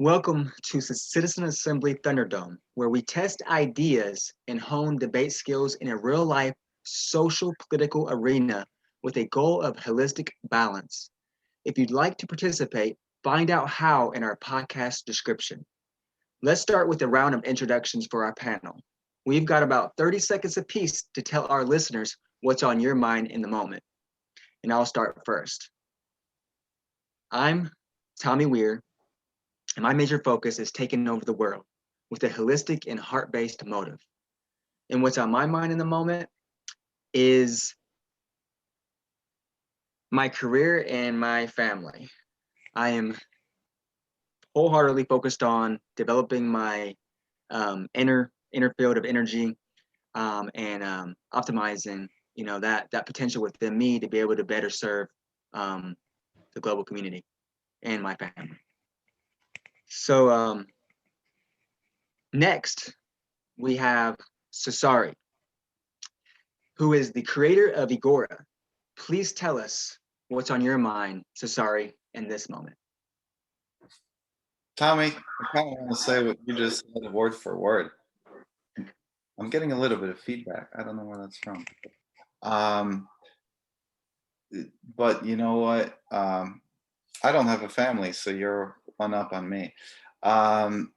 Welcome to the Citizen Assembly Thunderdome, where we test ideas and hone debate skills in a real-life social political arena with a goal of holistic balance. If you'd like to participate, find out how in our podcast description. Let's start with a round of introductions for our panel. We've got about 30 seconds apiece to tell our listeners what's on your mind in the moment. And I'll start first. I'm Tommy Weir, and my major focus is taking over the world with a holistic and heart-based motive. And what's on my mind in the moment is my career and my family. I am wholeheartedly focused on developing my inner field of energy and optimizing, that potential within me to be able to better serve the global community and my family. So next, we have Cezary, who is the creator of Egora. Please tell us what's on your mind, Cezary, in this moment. Tommy, I kind of want to say what you just said word for word. I'm getting a little bit of feedback. I don't know where that's from. But you know what? I don't have a family, so you're one up on me. Other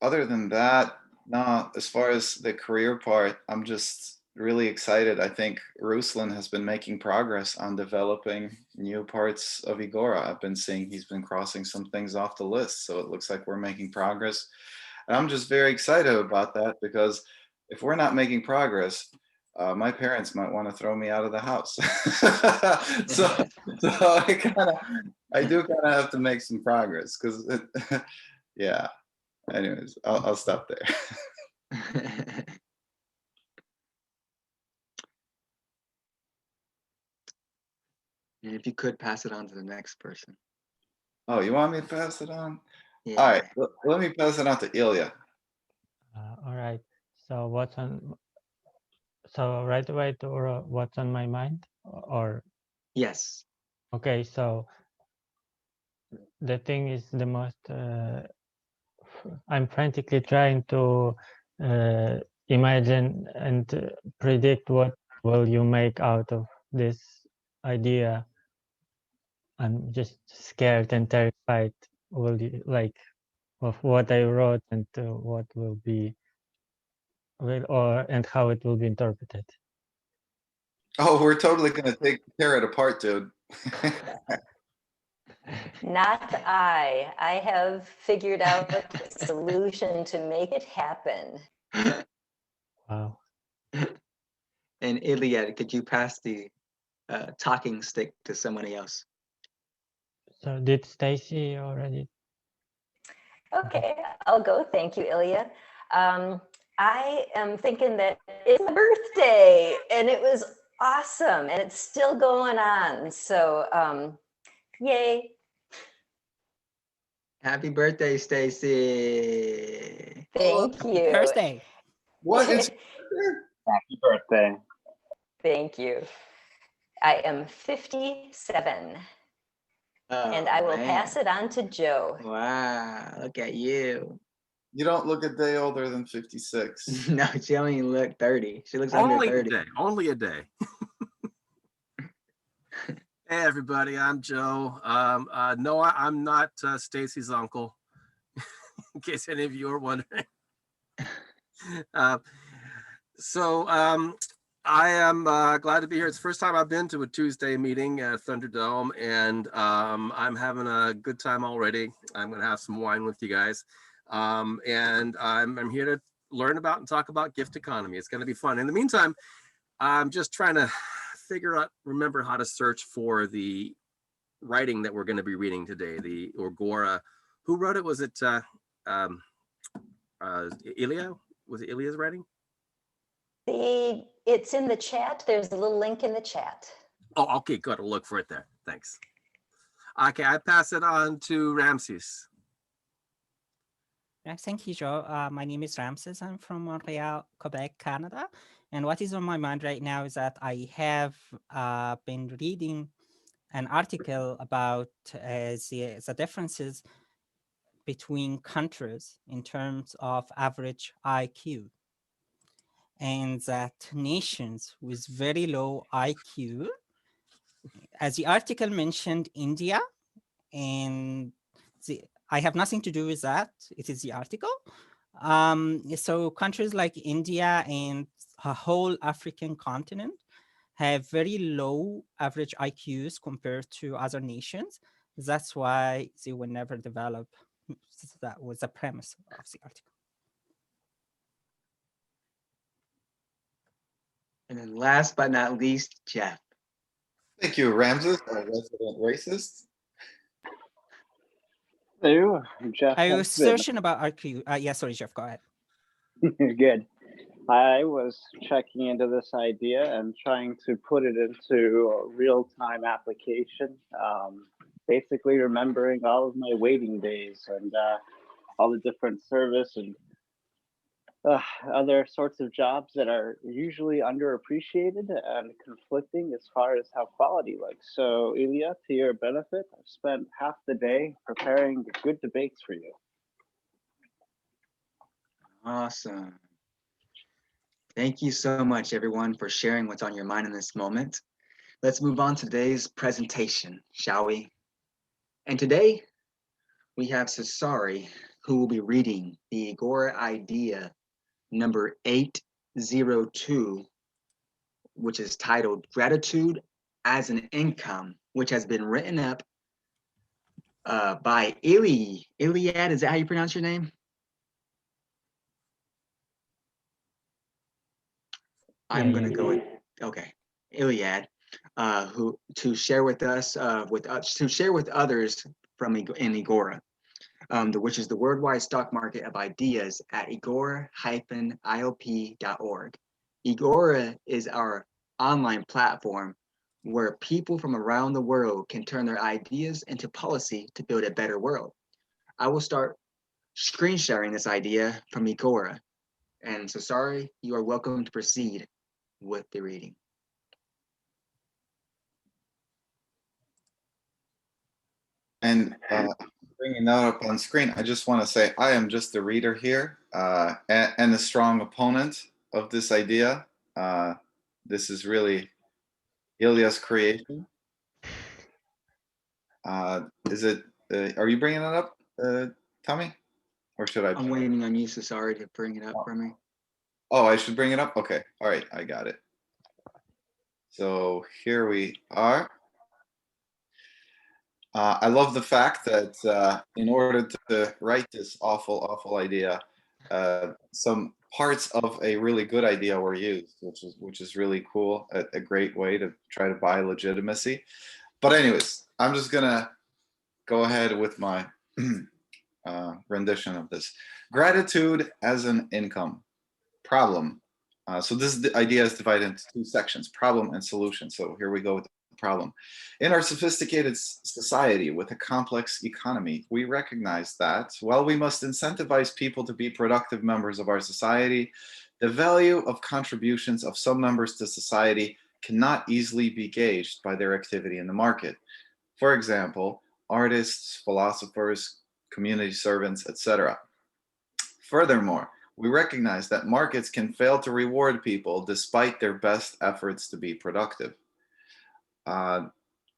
than that, no, as far as the career part, I'm just really excited. I think Ruslan has been making progress on developing new parts of Egora. I've been seeing he's been crossing some things off the list, so it looks like we're making progress. And I'm just very excited about that because if we're not making progress, my parents might want to throw me out of the house. so I do kind of have to make some progress because, yeah. Anyways, I'll stop there. And if you could pass it on to the next person. Oh, you want me to pass it on? Yeah. All right, let me pass it on to Ilya. All right. So right away to what's on my mind, or yes. Okay. So the thing is the most. I'm frantically trying to imagine and predict what will you make out of this idea. I'm just scared and terrified. Will you of what I wrote and what will be, and how it will be interpreted? Oh, we're totally gonna tear it apart, dude. Not I. I have figured out a solution to make it happen. Wow. And Ilya, could you pass the talking stick to somebody else? So did Staci already? Okay, I'll go. Thank you, Ilya. I am thinking that it's my birthday and it was awesome and it's still going on. So yay. Happy birthday, Staci. Thank you. Birthday. What is Happy birthday. Thank you. I am 57. And I will pass it on to Joe. Wow, look at you. You don't look a day older than 56. No, she only look 30. She looks under 30. Only a day. Hey, everybody, I'm Joe. No, I'm not Staci's uncle, in case any of you are wondering. I am glad to be here. It's the first time I've been to a Tuesday meeting at Thunderdome, and I'm having a good time already. I'm going to have some wine with you guys. And I'm here to learn about and talk about gift economy. It's going to be fun. In the meantime, I'm just trying to remember how to search for the writing that we're going to be reading today, the Egora. Who wrote it? Was it Ilya? Was it Ilya's writing? It's in the chat. There's a little link in the chat. Oh, okay, good. I'll look for it there. Thanks. Okay, I pass it on to Ramses. Thank you, Joe. My name is Ramses. I'm from Montreal, Quebec, Canada. And what is on my mind right now is that I have been reading an article about the differences between countries in terms of average IQ, and that nations with very low IQ, as the article mentioned, India, and I have nothing to do with that. It is the article. So countries like India and a whole African continent have very low average IQs compared to other nations. That's why they will never develop. That was the premise of the article. And then last but not least, Jeff. Thank you, Ramses, our resident racist. Hello, Jeff. I was Hudson. searching about IQ. Yeah, sorry, Jeff, go ahead. Good. I was checking into this idea and trying to put it into a real-time application. Basically remembering all of my waiting days and all the different service and other sorts of jobs that are usually underappreciated and conflicting as far as how quality looks. So, Ilya, to your benefit, I've spent half the day preparing good debates for you. Awesome. Thank you so much, everyone, for sharing what's on your mind in this moment. Let's move on to today's presentation, shall we? And today, we have Cezary, who will be reading the Egora idea number 802, which is titled Gratitude as an Income, which has been written up by Iliad. Is that how you pronounce your name? I'm going to go with, okay, Iliad, who to share with us, to share with others from in Egora, which is the worldwide stock market of ideas at egora-ilp.org. Egora is our online platform where people from around the world can turn their ideas into policy to build a better world. I will start screen sharing this idea from Egora. And so sorry, you are welcome to proceed with the reading. And bringing that up on screen, I just want to say I am just a reader here and a strong opponent of this idea. This is really Ilya's creation. Is it? Are you bringing it up, Tommy? Or should I? I'm waiting on you, Cezary, to bring it up for me. Oh, I should bring it up? Okay. All right. I got it. So here we are. I love the fact that in order to write this awful idea, some parts of a really good idea were used, which is really cool. A great way to try to buy legitimacy. But anyways, I'm just gonna go ahead with my rendition of this. Gratitude as an income. Problem. So this idea is divided into two sections, problem and solution. So here we go with the problem. In our sophisticated society with a complex economy, we recognize that while we must incentivize people to be productive members of our society, the value of contributions of some members to society cannot easily be gauged by their activity in the market. For example, artists, philosophers, community servants, etc. Furthermore, we recognize that markets can fail to reward people despite their best efforts to be productive.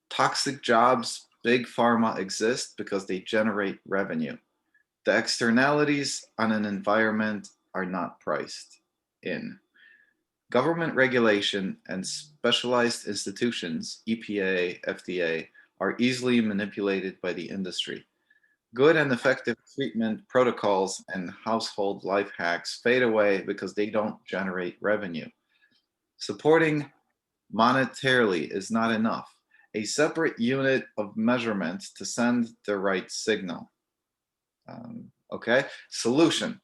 Toxic jobs, big pharma exist because they generate revenue. The externalities on an environment are not priced in. Government regulation and specialized institutions, EPA, FDA, are easily manipulated by the industry. Good and effective treatment protocols and household life hacks fade away because they don't generate revenue. Supporting monetarily is not enough. A separate unit of measurement to send the right signal. Okay, solution.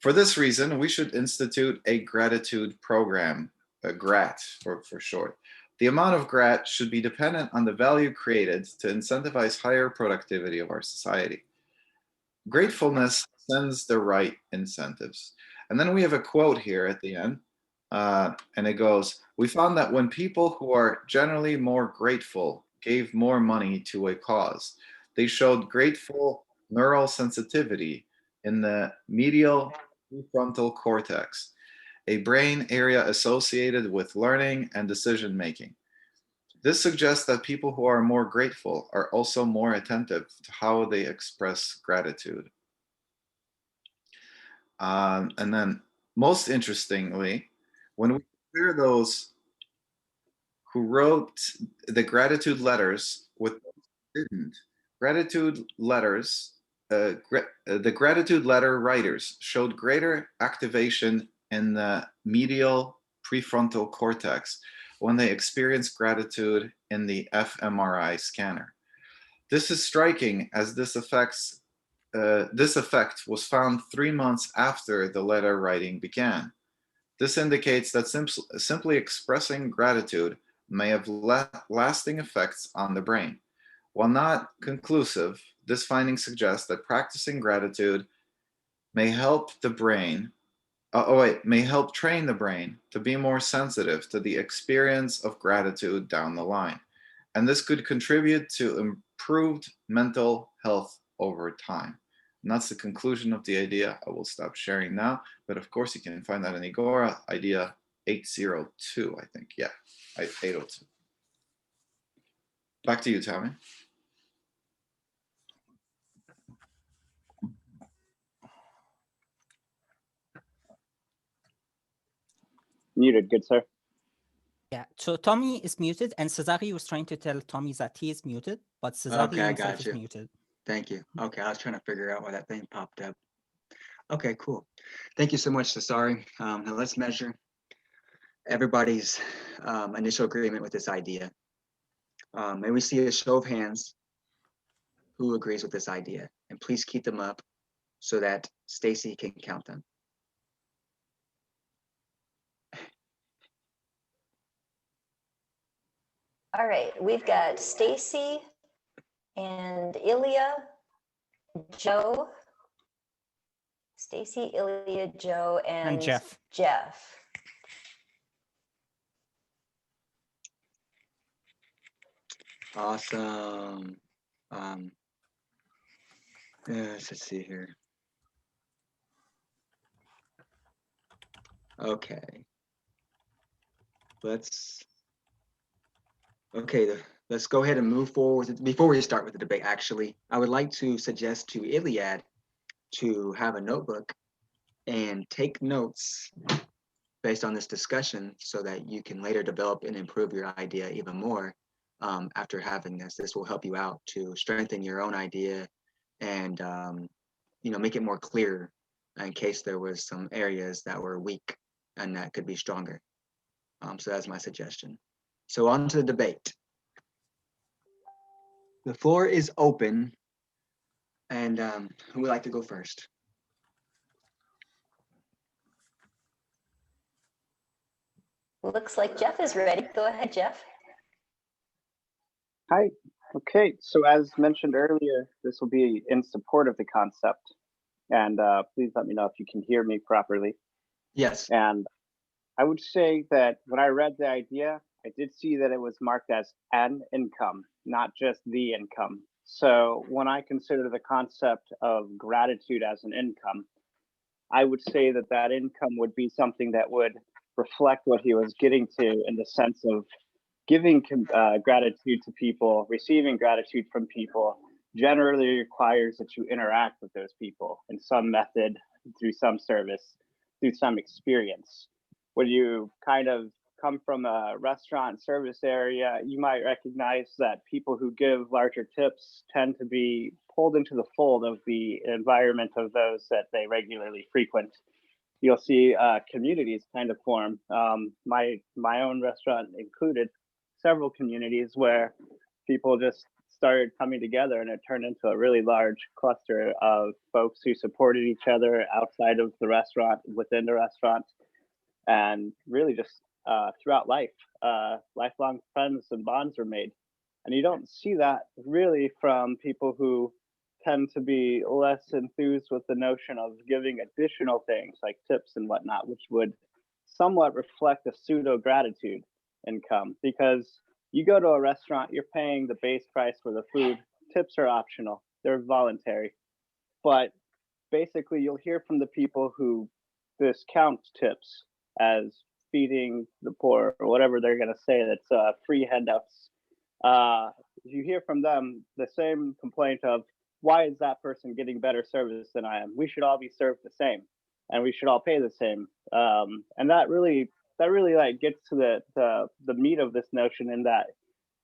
For this reason, we should institute a gratitude program, a GRAT for short. The amount of GRAT should be dependent on the value created to incentivize higher productivity of our society. Gratefulness sends the right incentives. And then we have a quote here at the end, and it goes, we found that when people who are generally more grateful gave more money to a cause, they showed neural sensitivity in the medial prefrontal cortex, a brain area associated with learning and decision making. This suggests that people who are more grateful are also more attentive to how they express gratitude. And then, most interestingly, when we compare those who wrote the gratitude letters with those who didn't, gratitude letters, the gratitude letter writers showed greater activation in the medial prefrontal cortex when they experienced gratitude in the fMRI scanner. This is striking, as this effect was found 3 months after the letter writing began. This indicates that simply expressing gratitude may have lasting effects on the brain. While not conclusive, this finding suggests that practicing gratitude may help train the brain to be more sensitive to the experience of gratitude down the line. And this could contribute to improved mental health over time. And that's the conclusion of the idea. I will stop sharing now, but of course you can find that in Egora, idea 802, I think. Yeah, 802. Back to you, Tommy. Muted, good sir. Yeah, so Tommy is muted, and Cezary was trying to tell Tommy that he is muted, but Cezary Okay, I himself got is you. muted. Thank you. Okay, I was trying to figure out why that thing popped up. Okay, cool. Thank you so much, Cezary. Now let's measure everybody's initial agreement with this idea. May we see a show of hands who agrees with this idea? And please keep them up so that Staci can count them. All right, we've got Staci and Ilya, Joe, Staci, Ilya, Joe, and Jeff. Awesome. Let's see here. Okay. Let's go ahead and move forward. Before we start with the debate, actually, I would like to suggest to Iliad to have a notebook and take notes based on this discussion so that you can later develop and improve your idea even more after having this. This will help you out to strengthen your own idea and make it more clear in case there was some areas that were weak and that could be stronger. So that's my suggestion. So on to the debate. The floor is open, and who would like to go first? Looks like Jeff is ready. Go ahead, Jeff. Hi. Okay, so as mentioned earlier, this will be in support of the concept. And please let me know if you can hear me properly. Yes. And I would say that when I read the idea, I did see that it was marked as an income, not just the income. So when I consider the concept of gratitude as an income, I would say that that income would be something that would reflect what he was getting to in the sense of giving gratitude to people, receiving gratitude from people generally requires that you interact with those people in some method, through some service, through some experience. When you kind of come from a restaurant service area, you might recognize that people who give larger tips tend to be pulled into the fold of the environment of those that they regularly frequent. You'll see communities kind of form. My own restaurant included several communities where people just started coming together, and it turned into a really large cluster of folks who supported each other outside of the restaurant, within the restaurant, and really just throughout life, lifelong friends and bonds are made. And you don't see that really from people who tend to be less enthused with the notion of giving additional things like tips and whatnot, which would somewhat reflect a pseudo gratitude income. Because you go to a restaurant, you're paying the base price for the food. Tips are optional, they're voluntary. but basically you'll hear from the people who discount tips as feeding the poor or whatever they're going to say that's free handouts. You hear from them the same complaint of, why is that person getting better service than I am? We should all be served the same, and we should all pay the same. And that really like gets to the meat of this notion, in that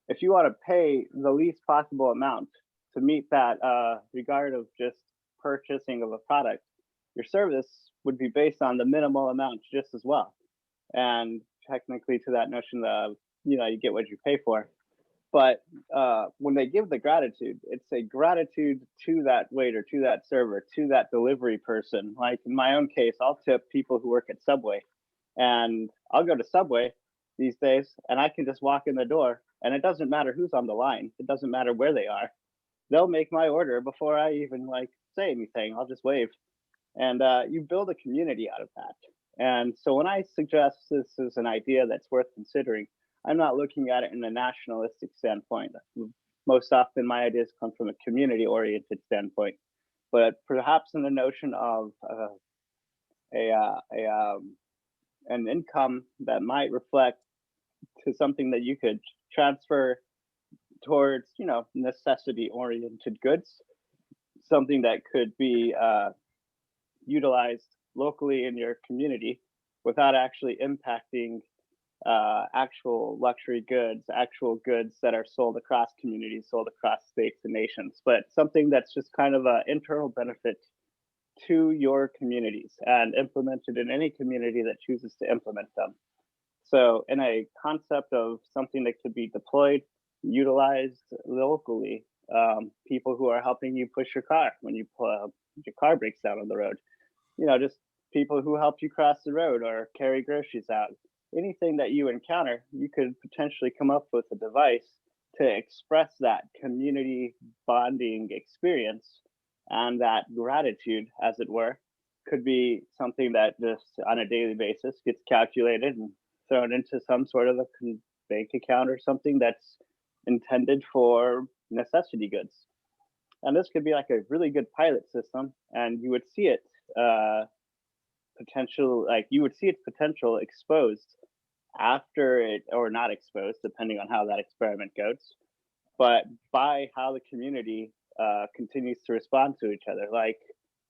if you want to pay the least possible amount to meet that regard of just purchasing of a product, your service would be based on the minimal amount just as well. And technically, to that notion of, you get what you pay for. But when they give the gratitude, it's a gratitude to that waiter, to that server, to that delivery person. Like in my own case, I'll tip people who work at Subway, and I'll go to Subway these days and I can just walk in the door, and it doesn't matter who's on the line. It doesn't matter where they are. They'll make my order before I even say anything. I'll just wave. And you build a community out of that. And so when I suggest this is an idea that's worth considering, I'm not looking at it in a nationalistic standpoint. Most often my ideas come from a community-oriented standpoint, but perhaps in the notion of an income that might reflect to something that you could transfer towards, necessity-oriented goods, something that could be utilized locally in your community without actually impacting actual luxury goods, actual goods that are sold across communities, sold across states and nations, but something that's just kind of an internal benefit to your communities and implemented in any community that chooses to implement them. So in a concept of something that could be deployed, utilized locally, people who are helping you push your car when your car breaks down on the road, just people who help you cross the road or carry groceries out. Anything that you encounter, you could potentially come up with a device to express that community bonding experience, and that gratitude, as it were, could be something that just on a daily basis gets calculated and thrown into some sort of a bank account or something that's intended for necessity goods. And this could be like a really good pilot system, and you would see it its potential exposed after it, or not exposed, depending on how that experiment goes, but by how the community continues to respond to each other. Like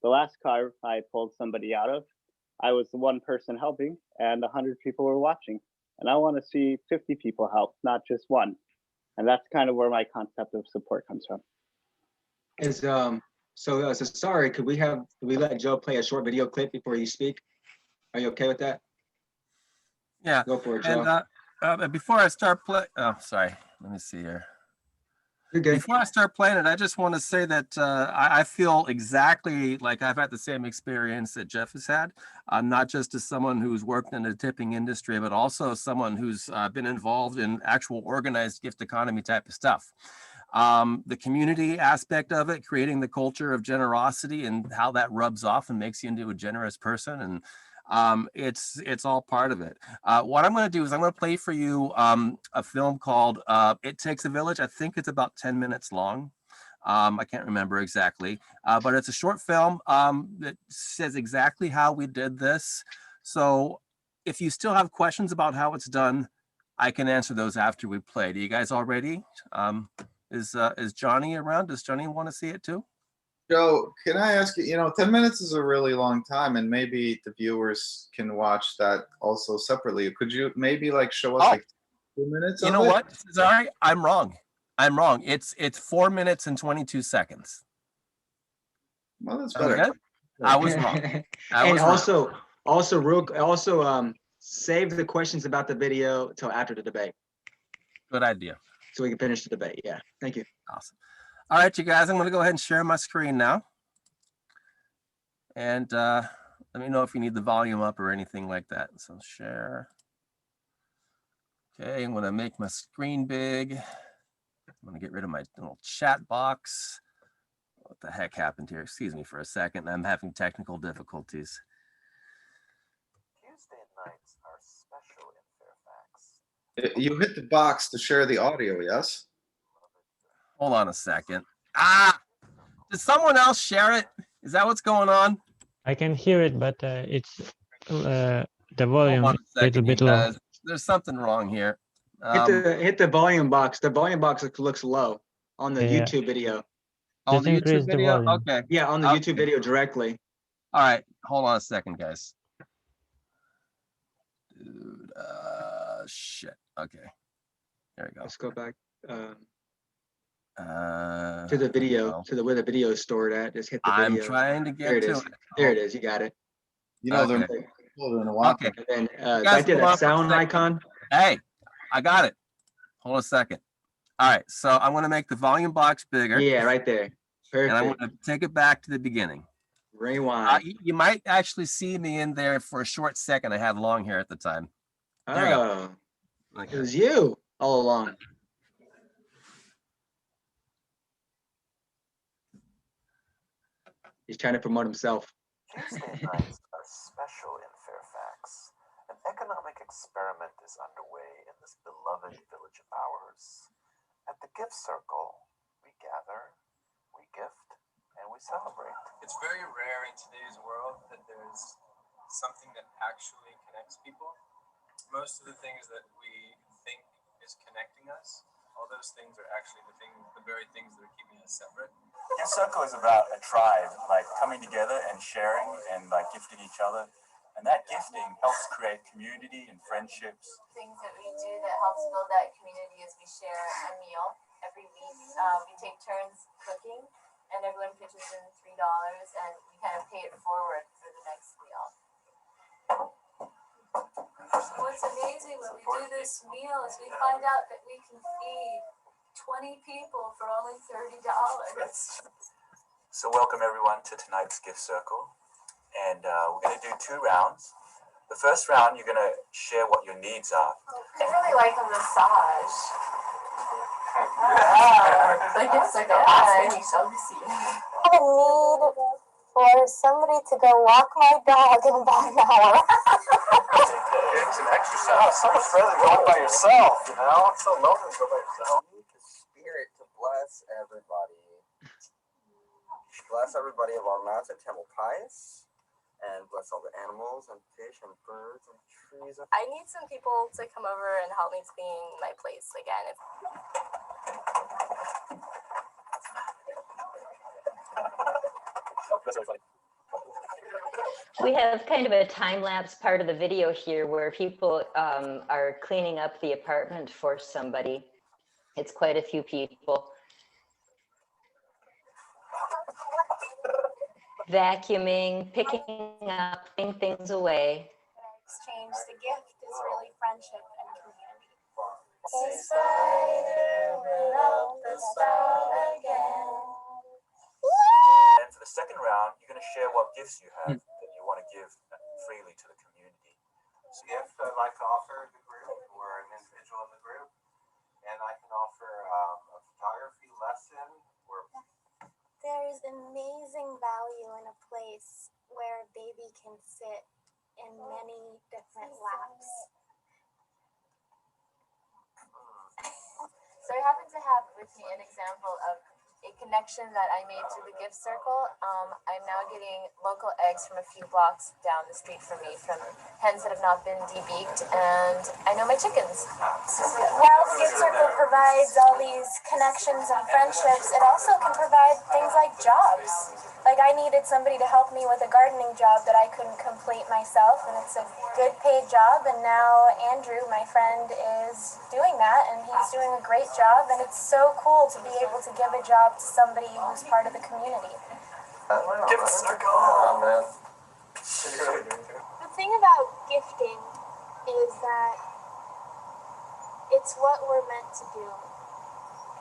the last car I pulled somebody out of, I was the one person helping and 100 people were watching. And I want to see 50 people help, not just one. And that's kind of where my concept of support comes from. So sorry, could we let Joe play a short video clip before you speak? Are you okay with that? Yeah. Go for it, Joe. And before I start playing, let me see here. You're good. Before I start playing it, I just want to say that I feel exactly like I've had the same experience that Jeff has had, not just as someone who's worked in the tipping industry, but also someone who's been involved in actual organized gift economy type of stuff. The community aspect of it, creating the culture of generosity and how that rubs off and makes you into a generous person. And it's all part of it. What I'm going to do is I'm going to play for you a film called It Takes a Village. I think it's about 10 minutes long. I can't remember exactly, but it's a short film that says exactly how we did this. So if you still have questions about how it's done, I can answer those after we play. Do you guys all ready? Is Johnny around? Does Johnny want to see it too? Joe, can I ask you, 10 minutes is a really long time, and maybe the viewers can watch that also separately. Could you maybe show us 2 minutes of it? You know what, Cezary? I'm wrong. It's 4 minutes and 22 seconds. Well, that's better. Okay? I was wrong. Also, save the questions about the video till after the debate. Good idea. So we can finish the debate. Yeah. Thank you. Awesome. All right, you guys, I'm going to go ahead and share my screen now. And let me know if you need the volume up or anything like that. So share. Okay, I'm going to make my screen big. I'm going to get rid of my little chat box. What the heck happened here? Excuse me for a second. I'm having technical difficulties. Tuesday nights are special in Fairfax. You hit the box to share the audio, yes? Hold on a second. Did someone else share it? Is that what's going on? I can hear it, but it's the volume Hold on is a little bit low. There's something wrong here. Hit the volume box. The volume box looks low on the Yeah. YouTube video. On Just the increase YouTube the video? volume. Okay. Yeah, on the Okay. YouTube video directly. All right. Hold on a second, guys. Dude, shit. Okay. There we go. Let's go back to To the video, to where the video is stored at. Just hit the video. I'm trying to There get it to is. it. There it is. You got it. You know, Okay. they're children walking. Okay. And then guys right there, hold on that for a sound second. icon. Hey, I got it. Hold on a second. All right. So I'm going to make the volume box bigger. Yeah, right there. And I'm Perfect. going to take it back to the beginning. Rewind. You might actually see me in there for a short second. I had long hair at the time. There you go. It Okay. was you all along. He's trying to promote himself. Tuesday nights are special in Fairfax. An economic experiment is underway in this beloved village of ours. At the gift circle, we gather, we gift, and we celebrate. It's very rare in today's world that there's something that actually connects people. Most of the things that we think is connecting us, all those things are actually the very things that are keeping us separate. Gift Circle is about a tribe, like coming together and sharing and like gifting each other. And that gifting helps create community and friendships. Things that we do that helps build that community is we share a meal every week. We take turns cooking, and everyone pitches in $3, and we kind of pay it forward for the next meal. What's amazing when we do this meal is we find out that we can feed 20 people for only $30. So welcome everyone to tonight's Gift Circle. And we're going to do 2 rounds. The first round, you're going to share what your needs are. I really like a massage. The gift circle asking, we shall receive. I have a need for somebody to go walk my dog in about an hour. It's an exercise. So much better than going by yourself, you know? It's so lonely to go by yourself. We need the spirit to bless everybody. Bless everybody of our mountain temple pious, and bless all the animals and fish and birds and trees. I need some people to come over and help me clean my place again. We have kind of a time-lapse part of the video here where people are cleaning up the apartment for somebody. It's quite a few people. Vacuuming, picking up, putting things away. Exchange the gift is really friendship and community. And for the second round, you're going to share what gifts you have that you want to give freely to the community. So gift I'd like to offer the group or an individual in the group, and I can offer a photography lesson. There is amazing value in a place where a baby can sit in many different laps. So I happen to have with me an example of a connection that I made to the gift circle. I'm now getting local eggs from a few blocks down the street from me from hens that have not been debeaked, and I know my chickens. While the gift circle provides all these connections and friendships, it also can provide things like jobs. Like I needed somebody to help me with a gardening job that I couldn't complete myself, and it's a good paid job, and now Andrew, my friend, is doing that, and he's doing a great job, and it's so cool to be able to give a job to somebody who's part of the community. Gift Circle! Oh, man. The thing about gifting is that it's what we're meant to do.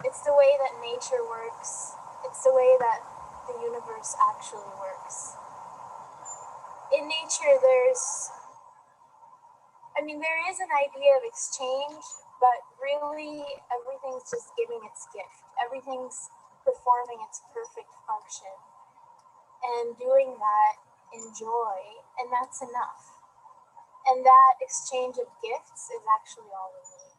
It's the way that nature works. It's the way that the universe actually works. In nature, there is an idea of exchange, but really everything's just giving its gift. Everything's performing its perfect function and doing that in joy, and that's enough. And that exchange of gifts is actually all we need.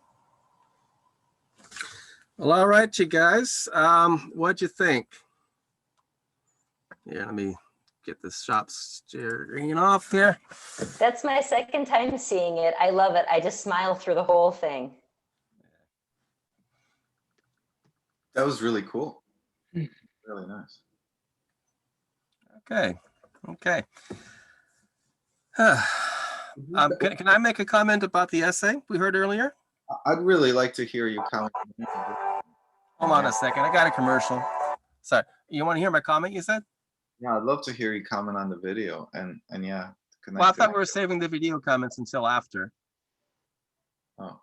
Well, all right, you guys. What'd you think? Yeah, let me get this shop steering off here. That's my second time seeing it. I love it. I just smile through the whole thing. That was really cool. Really nice. Okay. Can I make a comment about the essay we heard earlier? I'd really like to hear you comment. Hold on a second. I got a commercial. Sorry. You want to hear my comment, you said? Yeah, I'd love to hear you comment on the video and yeah. Well, I thought we were saving the video comments until after. Oh.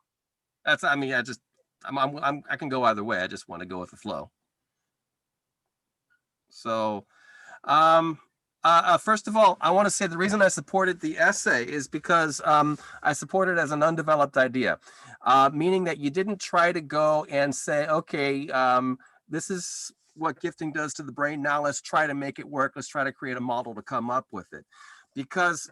I mean, I can go either way. I just want to go with the flow. So, first of all, I want to say the reason I supported the essay is because I support it as an undeveloped idea, meaning that you didn't try to go and say, okay, this is what gifting does to the brain. Now let's try to make it work. Let's try to create a model to come up with it. Because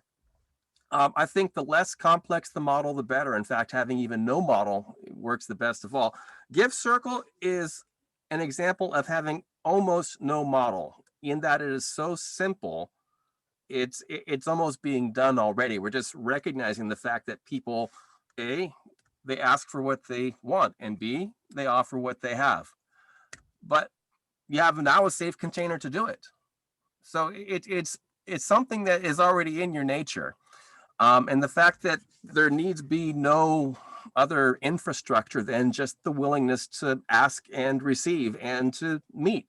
I think the less complex the model, the better. In fact, having even no model works the best of all. Gift Circle is an example of having almost no model, in that it is so simple. It's almost being done already. We're just recognizing the fact that people, A, they ask for what they want, and B, they offer what they have. But you have now a safe container to do it. So it's something that is already in your nature. And the fact that there needs be no other infrastructure than just the willingness to ask and receive and to meet,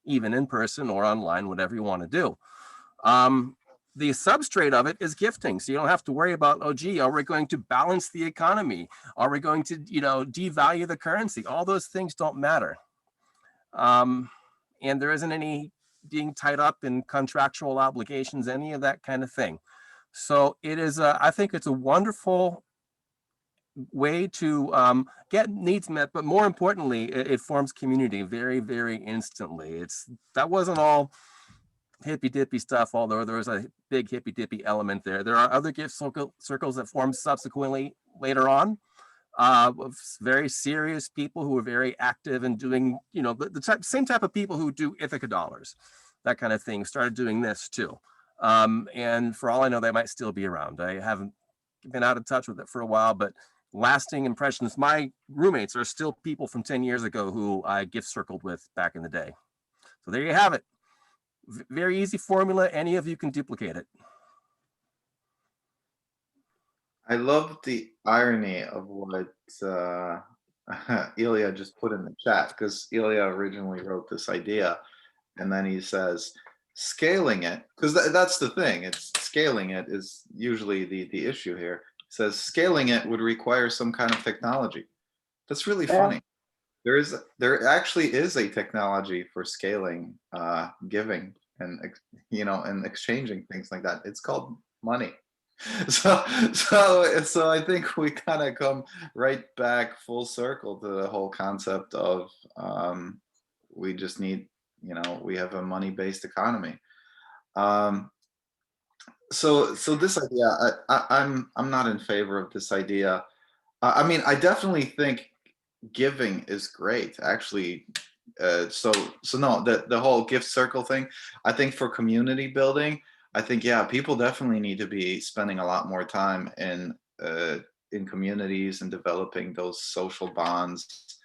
even in person or online, whatever you want to do. The substrate of it is gifting. So you don't have to worry about, oh, gee, are we going to balance the economy? Are we going to, devalue the currency? All those things don't matter. And there isn't any being tied up in contractual obligations, any of that kind of thing. So it is, I think it's a wonderful way to get needs met, but more importantly, it forms community very, very instantly. That wasn't all hippy dippy stuff, although there was a big hippy dippy element there. There are other gift circles that formed subsequently later on, of very serious people who were very active and doing, the same type of people who do Ithaca dollars, that kind of thing, started doing this too. And for all I know, they might still be around. I haven't been out of touch with it for a while, but lasting impressions. My roommates are still people from 10 years ago who I gift circled with back in the day. So there you have it. Very easy formula. Any of you can duplicate it. I love the irony of what Ilya just put in the chat, because Ilya originally wrote this idea, and then he says, scaling it, because that's the thing. It's scaling it is usually the issue here. It says scaling it would require some kind of technology. That's really funny. There actually is a technology for scaling giving and and exchanging things like that. It's called money. So I think we kind of come right back full circle to the whole concept of we just need, we have a money-based economy. So this idea, I'm not in favor of this idea. I mean, I definitely think giving is great, actually. So no, the whole gift circle thing, I think for community building, I think, yeah, people definitely need to be spending a lot more time in communities and developing those social bonds.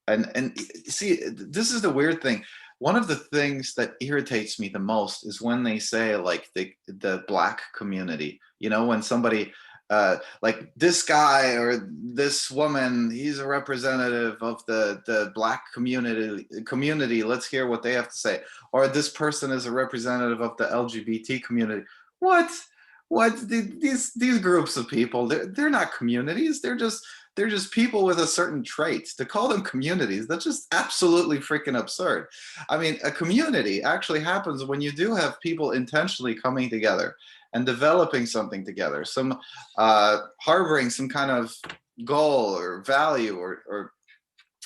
And see, this is the weird thing. One of the things that irritates me the most is when they say, like, the Black community, when somebody like this guy or this woman, he's a representative of the Black community. Let's hear what they have to say. Or this person is a representative of the LGBT community. What these groups of people, they're not communities. They're just people with a certain trait. To call them communities, that's just absolutely freaking absurd. I mean, a community actually happens when you do have people intentionally coming together and developing something together, some harboring some kind of goal or value or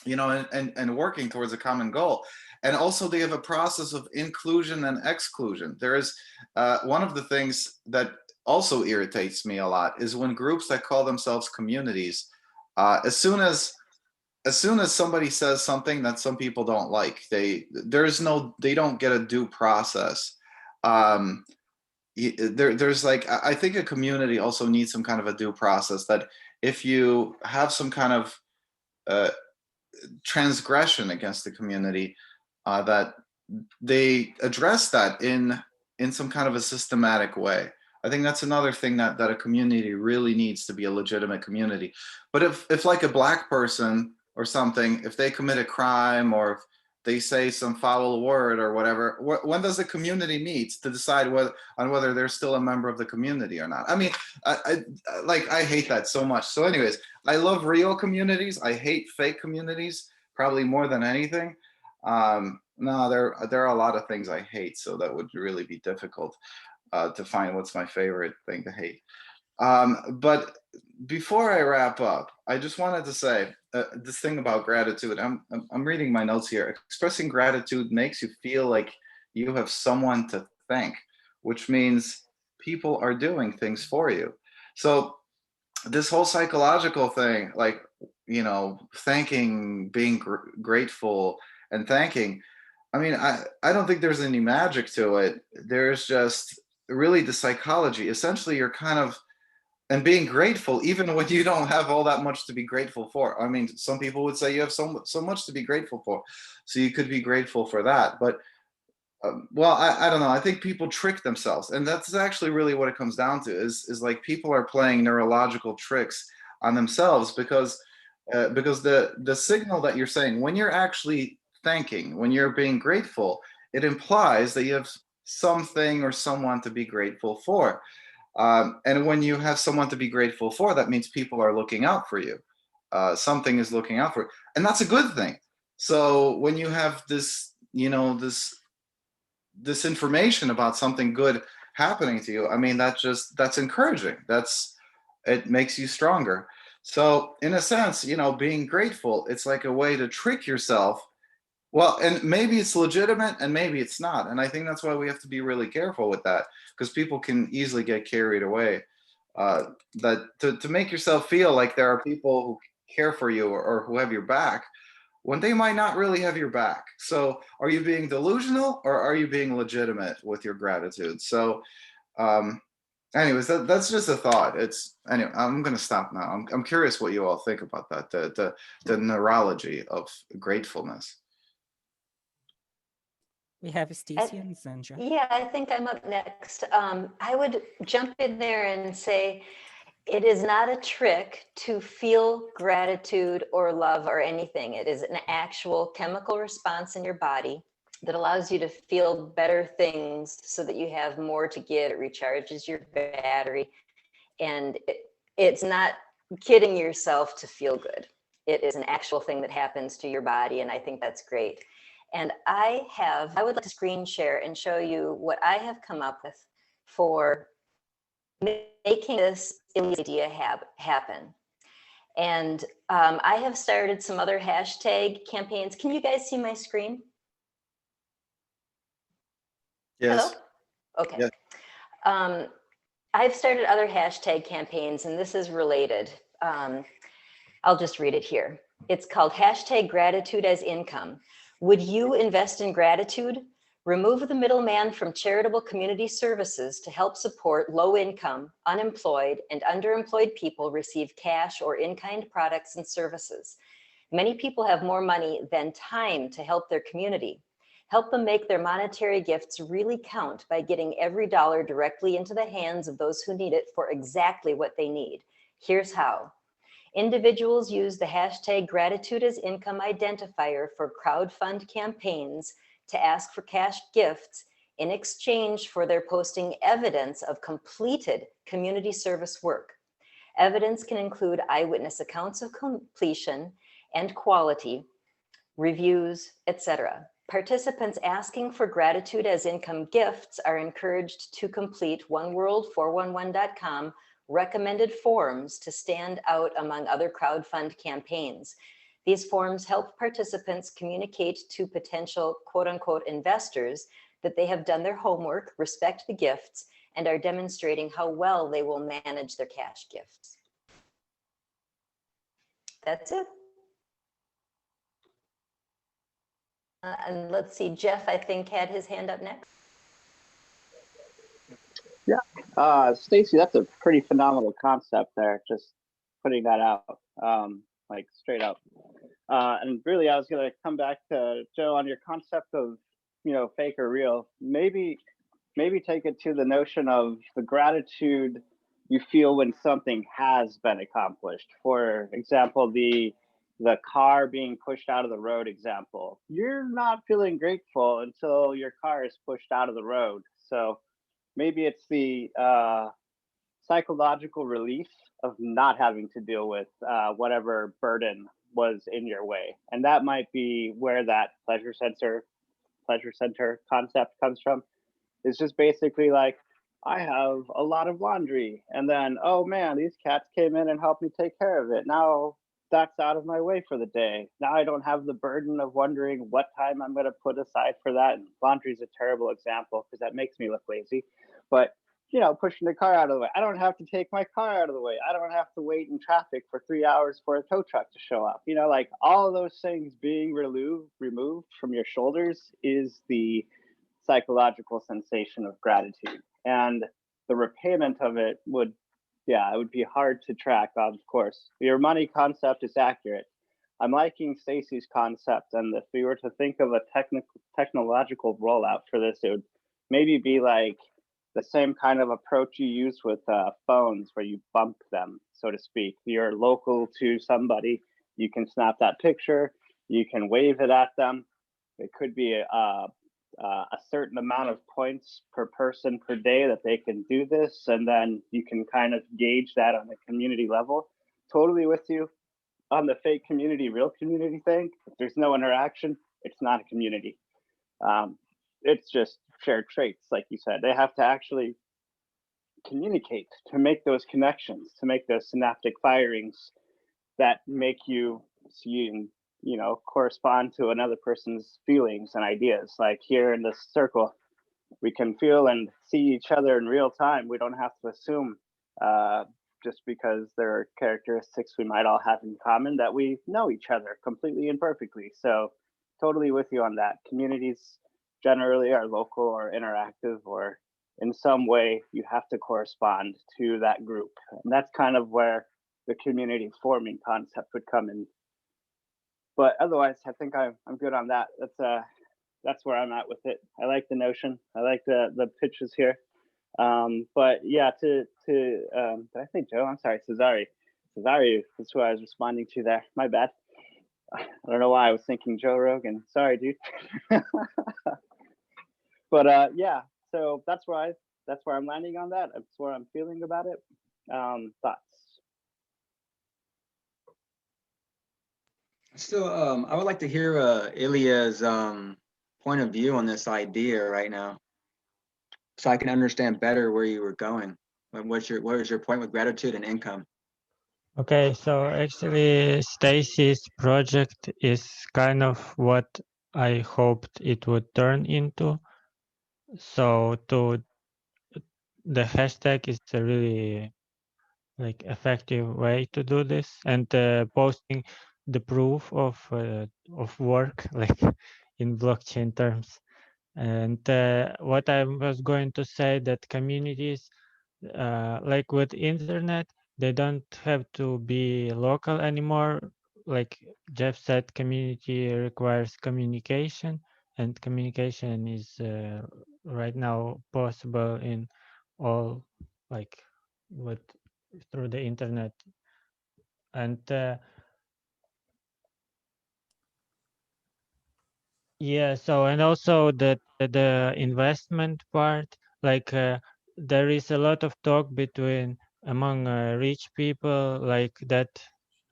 and working towards a common goal. And also they have a process of inclusion and exclusion. There is one of the things that also irritates me a lot is when groups that call themselves communities, as soon as somebody says something that some people don't like, they don't get a due process. there's like, I think a community also needs some kind of a due process, that if you have some kind of transgression against the community, that they address that in some kind of a systematic way. I think that's another thing that a community really needs to be a legitimate community. But if like a Black person or something, if they commit a crime or if they say some foul word or whatever, when does the community meet to decide whether they're still a member of the community or not? I mean, I hate that so much. So anyways, I love real communities. I hate fake communities, probably more than anything. No, there are a lot of things I hate, so that would really be difficult to find what's my favorite thing to hate. But before I wrap up, I just wanted to say this thing about gratitude. I'm reading my notes here. Expressing gratitude makes you feel like you have someone to thank, which means people are doing things for you. So this whole psychological thing, like, you know, thanking, being grateful and thanking, I mean, I don't think there's any magic to it. There's just really the psychology. Essentially, you're kind of, and being grateful, even when you don't have all that much to be grateful for. I mean, some people would say you have so much to be grateful for. So you could be grateful for that. But, well, I don't know. I think people trick themselves. And that's actually really what it comes down to, is like people are playing neurological tricks on themselves, because the signal that you're saying, when you're actually thanking, when you're being grateful, it implies that you have something or someone to be grateful for. And when you have someone to be grateful for, that means people are looking out for you. Something is looking out for you. And that's a good thing. So when you have this, you know, this information about something good happening to you, I mean, that's encouraging. It makes you stronger. So in a sense, you know, being grateful, it's like a way to trick yourself. Well, and maybe it's legitimate and maybe it's not. And I think that's why we have to be really careful with that, because people can easily get carried away. That to make yourself feel like there are people who care for you or who have your back, when they might not really have your back. So are you being delusional or are you being legitimate with your gratitude? So anyways, that's just a thought. Anyway, I'm going to stop now. I'm curious what you all think about that, the neurology of gratefulness. We have Staci and Zandra. Yeah, I think I'm up next. I would jump in there and say, it is not a trick to feel gratitude or love or anything. It is an actual chemical response in your body that allows you to feel better things so that you have more to give. It recharges your battery. And it's not kidding yourself to feel good. It is an actual thing that happens to your body. And I think that's great. And I would like to screen share and show you what I have come up with for making this idea happen. And I have started some other hashtag campaigns. Can you guys see my screen? Yes. Hello? Okay. Yes. I've started other hashtag campaigns, and this is related. I'll just read it here. It's called hashtag gratitude as income. Would you invest in gratitude? Remove the middleman from charitable community services to help support low-income, unemployed, and underemployed people receive cash or in-kind products and services. Many people have more money than time to help their community. Help them make their monetary gifts really count by getting every dollar directly into the hands of those who need it for exactly what they need. Here's how. Individuals use the hashtag gratitude as income identifier for crowdfund campaigns to ask for cash gifts in exchange for their posting evidence of completed community service work. Evidence can include eyewitness accounts of completion and quality, reviews, etc. Participants asking for gratitude as income gifts are encouraged to complete oneworld411.com recommended forms to stand out among other crowdfund campaigns. These forms help participants communicate to potential quote unquote investors that they have done their homework, respect the gifts, and are demonstrating how well they will manage their cash gifts. That's it. And let's see, Jeff, I think, had his hand up next. Stacy, that's a pretty phenomenal concept there. Just putting that out, like straight up. And really, I was going to come back to Joe on your concept of, fake or real. Maybe take it to the notion of the gratitude you feel when something has been accomplished. For example, the car being pushed out of the road example. You're not feeling grateful until your car is pushed out of the road. So maybe it's the psychological relief of not having to deal with whatever burden was in your way. And that might be where that pleasure center concept comes from. It's just basically like, I have a lot of laundry, and then, oh man, these cats came in and helped me take care of it. Now that's out of my way for the day. Now I don't have the burden of wondering what time I'm going to put aside for that. And laundry is a terrible example because that makes me look lazy. But pushing the car out of the way. I don't have to take my car out of the way. I don't have to wait in traffic for 3 hours for a tow truck to show up. Like all of those things being removed from your shoulders is the psychological sensation of gratitude. And the repayment of it would be hard to track, of course. Your money concept is accurate. I'm liking Stacy's concept, and if we were to think of a technological rollout for this, it would maybe be like the same kind of approach you use with phones, where you bump them, so to speak. You're local to somebody, you can snap that picture, you can wave it at them. It could be a certain amount of points per person per day that they can do this, and then you can kind of gauge that on the community level. Totally with you on the fake community, real community thing. If there's no interaction, it's not a community. It's just shared traits, like you said. They have to actually communicate to make those connections, to make those synaptic firings that make you see and correspond to another person's feelings and ideas. Like here in this circle, we can feel and see each other in real time. We don't have to assume just because there are characteristics we might all have in common that we know each other completely and perfectly. So totally with you on that. Communities generally are local or interactive, or in some way you have to correspond to that group. And that's kind of where the community forming concept would come in. But otherwise, I think I'm good on that. That's where I'm at with it. I like the notion. I like the pitches here. But yeah, did I say Joe? I'm sorry, Cezary. Cezary is who I was responding to there. My bad. I don't know why I was thinking Joe Rogan. Sorry, dude. But yeah, so that's where I'm landing on that. That's where I'm feeling about it. Thoughts? So I would like to hear Ilya's point of view on this idea right now, so I can understand better where you were going. What was your point with gratitude and income? Okay, so actually Stacy's project is kind of what I hoped it would turn into. So the hashtag is a really effective way to do this, and posting the proof of work in blockchain terms. And what I was going to say, that communities with internet, they don't have to be local anymore. Like Jeff said, community requires communication, and communication is right now possible in all through the internet. And yeah, so and also the investment part, there is a lot of talk among rich people, that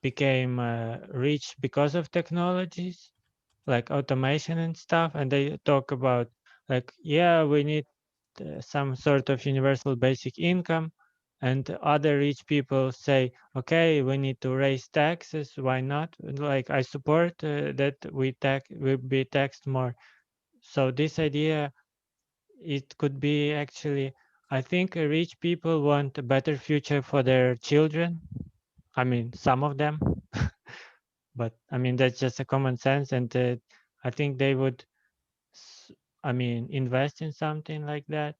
became rich because of technologies like automation and stuff, and they talk about we need some sort of universal basic income, and other rich people say, okay, we need to raise taxes. Why not? I support that we be taxed more. So this idea, it could be actually, I think rich people want a better future for their children. I mean, some of them, but I mean, that's just a common sense. And I think they would, invest in something like that.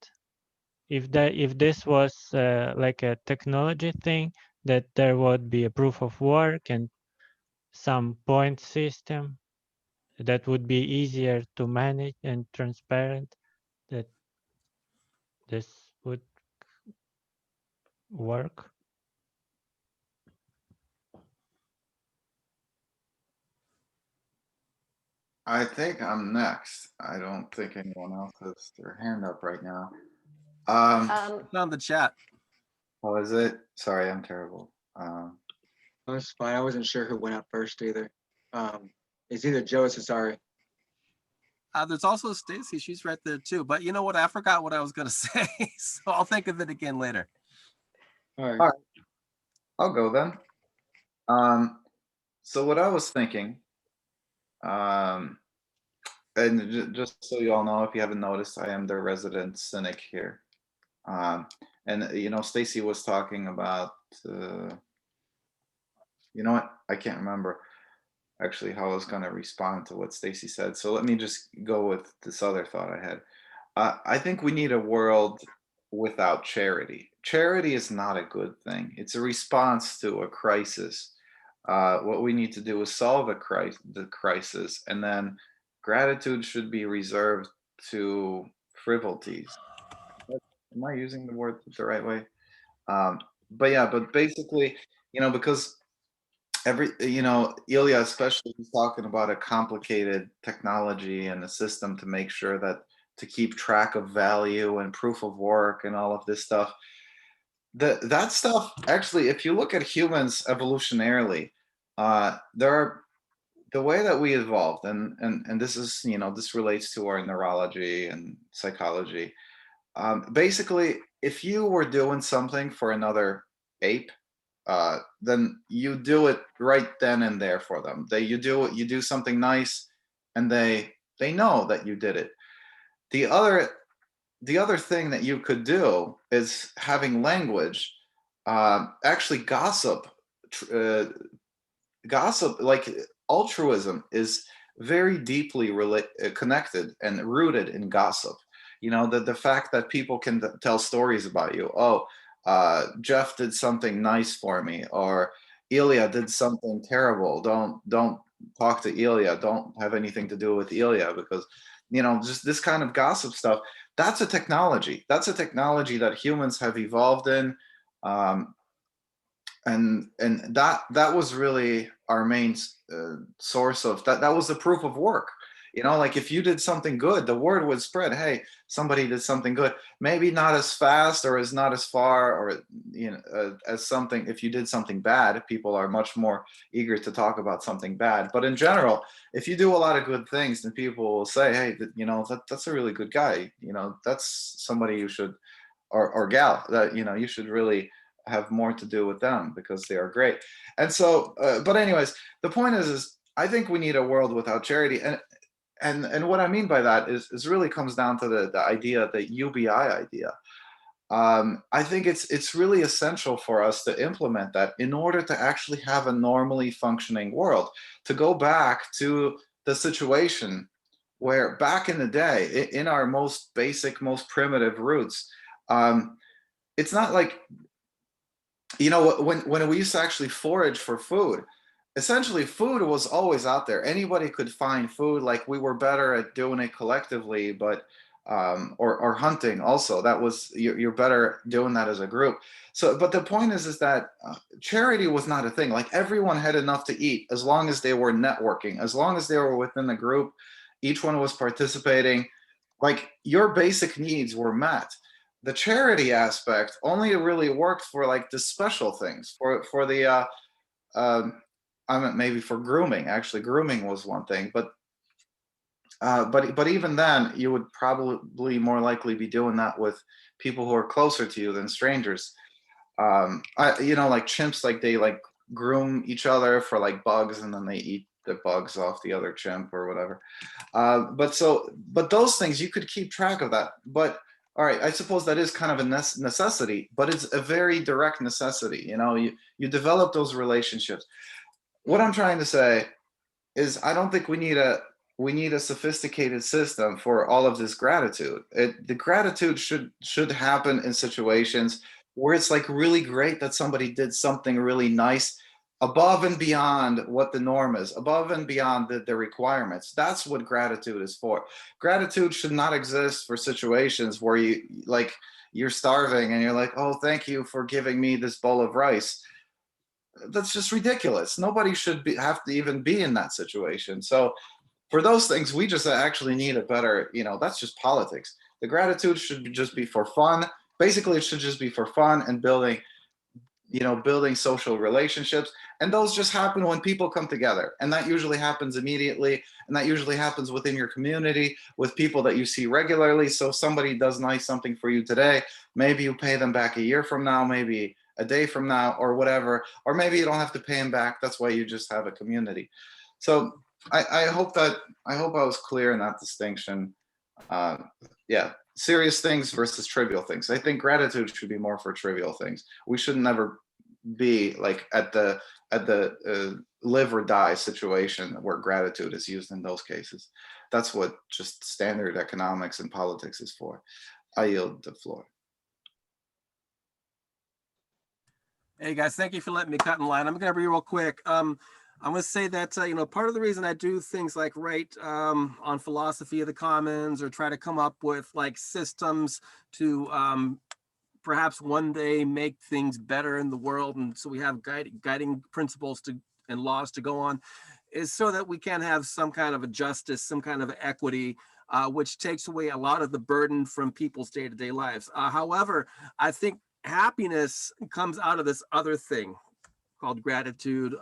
if this was like a technology thing, that there would be a proof of work and some point system that would be easier to manage and transparent, that this would work. I think I'm next. I don't think anyone else has their hand up right now. It's on the chat. Oh, is it? Sorry, I'm terrible. That's fine. I wasn't sure who went up first either. It's either Joe or Cezary. There's also Stacy. She's right there too. But you know what? I forgot what I was going to say. So I'll think of it again later. All right. All right. I'll go then. So what I was thinking, and just so you all know, if you haven't noticed, I am the resident cynic here. And you know, Stacy was talking about, you know what? I can't remember actually how I was going to respond to what Stacy said. So let me just go with this other thought I had. I think we need a world without charity. Charity is not a good thing. It's a response to a crisis. What we need to do is solve the crisis, and then gratitude should be reserved to frivolities. Am I using the word the right way? But basically, you know, because Ilya especially is talking about a complicated technology and a system to make sure that to keep track of value and proof of work and all of this stuff. That stuff, actually, if you look at humans evolutionarily, the way that we evolved, and this is, you know, this relates to our neurology and psychology. Basically, if you were doing something for another ape, then you do it right then and there for them. You do something nice, and they know that you did it. The other thing that you could do is having language. Actually, gossip, like altruism, is very deeply connected and rooted in gossip. You know, the fact that people can tell stories about you. Oh, Jeff did something nice for me, or Ilya did something terrible. Don't talk to Ilya. Don't have anything to do with Ilya, because, you know, just this kind of gossip stuff. That's a technology. That's a technology that humans have evolved in, and that was really our main source of that. That was the proof of work. You know, like if you did something good, the word would spread. Hey, somebody did something good. Maybe not as fast or not as far, or, you know, as something. If you did something bad, people are much more eager to talk about something bad. But in general, if you do a lot of good things, then people will say, hey, you know, that's a really good guy. You know, that's somebody you should, or gal, that, you know, you should really have more to do with them because they are great. And so, but anyways, the point is I think we need a world without charity. And what I mean by that is really comes down to the idea, the UBI idea. I think it's really essential for us to implement that in order to actually have a normally functioning world. To go back to the situation where back in the day, in our most basic, most primitive roots, it's not like, you know, when we used to actually forage for food, essentially food was always out there. Anybody could find food. Like, we were better at doing it collectively, but or hunting also. That was, you're better doing that as a group. So, but the point is that charity was not a thing. Like, everyone had enough to eat as long as they were networking, as long as they were within the group, each one was participating. Like, your basic needs were met. The charity aspect only really worked for like the special things, for the I mean, maybe for grooming. Actually, grooming was one thing, but even then, you would probably more likely be doing that with people who are closer to you than strangers. You know, like chimps, like they like groom each other for like bugs, and then they eat the bugs off the other chimp or whatever. But those things you could keep track of that. But all right, I suppose that is kind of a necessity, but it's a very direct necessity. You know, you develop those relationships. What I'm trying to say is, I don't think we need we need a sophisticated system for all of this gratitude. The gratitude should happen in situations where it's like really great that somebody did something really nice above and beyond what the norm is, above and beyond the requirements. That's what gratitude is for. Gratitude should not exist for situations where you're starving and you're like, oh, thank you for giving me this bowl of rice. That's just ridiculous. Nobody should have to even be in that situation. So for those things, we just actually need a better, that's just politics. The gratitude should just be for fun. Basically, it should just be for fun and building social relationships. And those just happen when people come together. And that usually happens immediately. And that usually happens within your community with people that you see regularly. So if somebody does something for you today, maybe you pay them back a year from now, maybe a day from now, or whatever. Or maybe you don't have to pay them back. That's why you just have a community. So I hope I was clear in that distinction. Serious things versus trivial things. I think gratitude should be more for trivial things. We should never be like at the live or die situation where gratitude is used in those cases. That's what just standard economics and politics is for. I yield the floor. Hey guys, thank you for letting me cut in line. I'm going to be real quick. I'm going to say that, part of the reason I do things like write on philosophy of the commons or try to come up with like systems to perhaps one day make things better in the world. And so we have guiding principles and laws to go on is so that we can have some kind of a justice, some kind of equity, which takes away a lot of the burden from people's day-to-day lives. However, I think happiness comes out of this other thing called gratitude,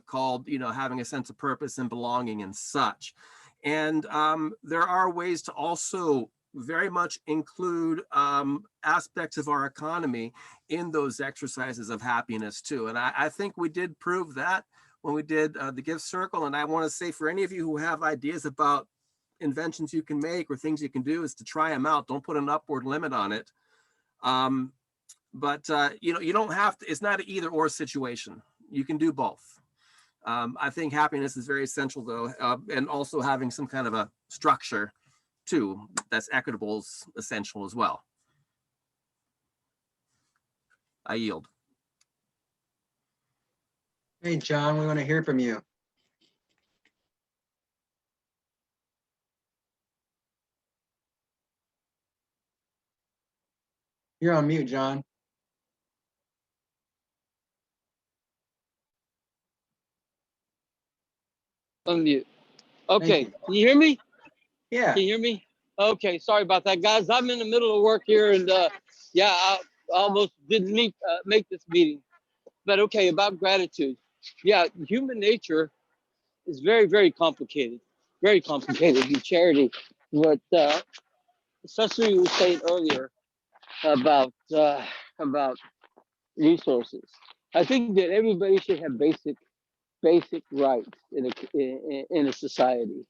called, having a sense of purpose and belonging and such. And there are ways to also very much include aspects of our economy in those exercises of happiness too. And I think we did prove that when we did the gift circle. And I want to say for any of you who have ideas about inventions you can make or things you can do is to try them out. Don't put an upward limit on it. But you don't have to, it's not an either or situation. You can do both. I think happiness is very essential though, and also having some kind of a structure too that's equitable is essential as well. I yield. Hey, John, we want to hear from you. You're on mute, John. Unmute. Okay, can you hear me? Yeah. Can you hear me? Okay, sorry about that, guys. I'm in the middle of work here, and I almost didn't make this meeting. But okay, about gratitude. Yeah, human nature is very, very complicated. Very complicated in charity. What Cezary was saying earlier about resources. I think that everybody should have basic rights in a society.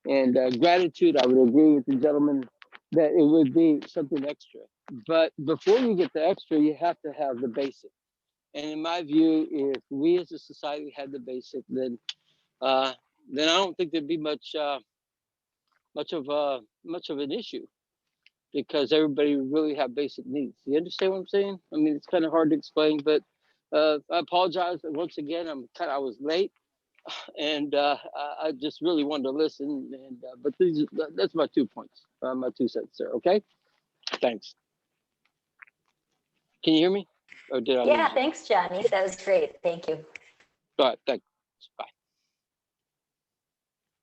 And gratitude, I would agree with the gentleman that it would be something extra. But before you get the extra, you have to have the basic. And in my view, if we as a society had the basic, then I don't think there'd be much of an issue, because everybody would really have basic needs. You understand what I'm saying? I mean, it's kind of hard to explain, but I apologize once again. I was late. And I just really wanted to listen. And but that's my 2 points, my 2 cents there. Okay, thanks. Can you hear me? Or did I? Yeah, thanks, Johnny. That was great. Thank you. All right, thanks. Bye.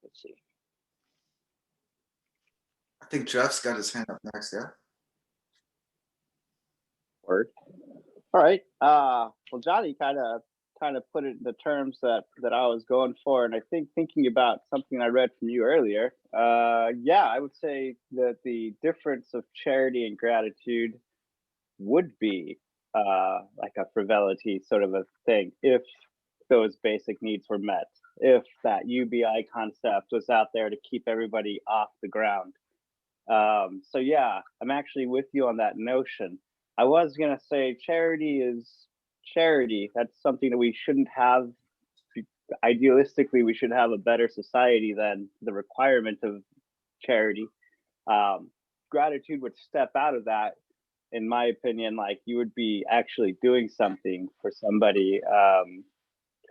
Let's see. I think Jeff's got his hand up next. Yeah. Word. All right. Well, Johnny kind of put it in the terms that I was going for, and I think thinking about something I read from you earlier, I would say that the difference of charity and gratitude would be like a frivolity sort of a thing if those basic needs were met, if that UBI concept was out there to keep everybody off the ground. So yeah, I'm actually with you on that notion. I was gonna say charity is charity. That's something that we shouldn't have idealistically, we should have a better society than the requirement of charity. Gratitude would step out of that, in my opinion. Like, you would be actually doing something for somebody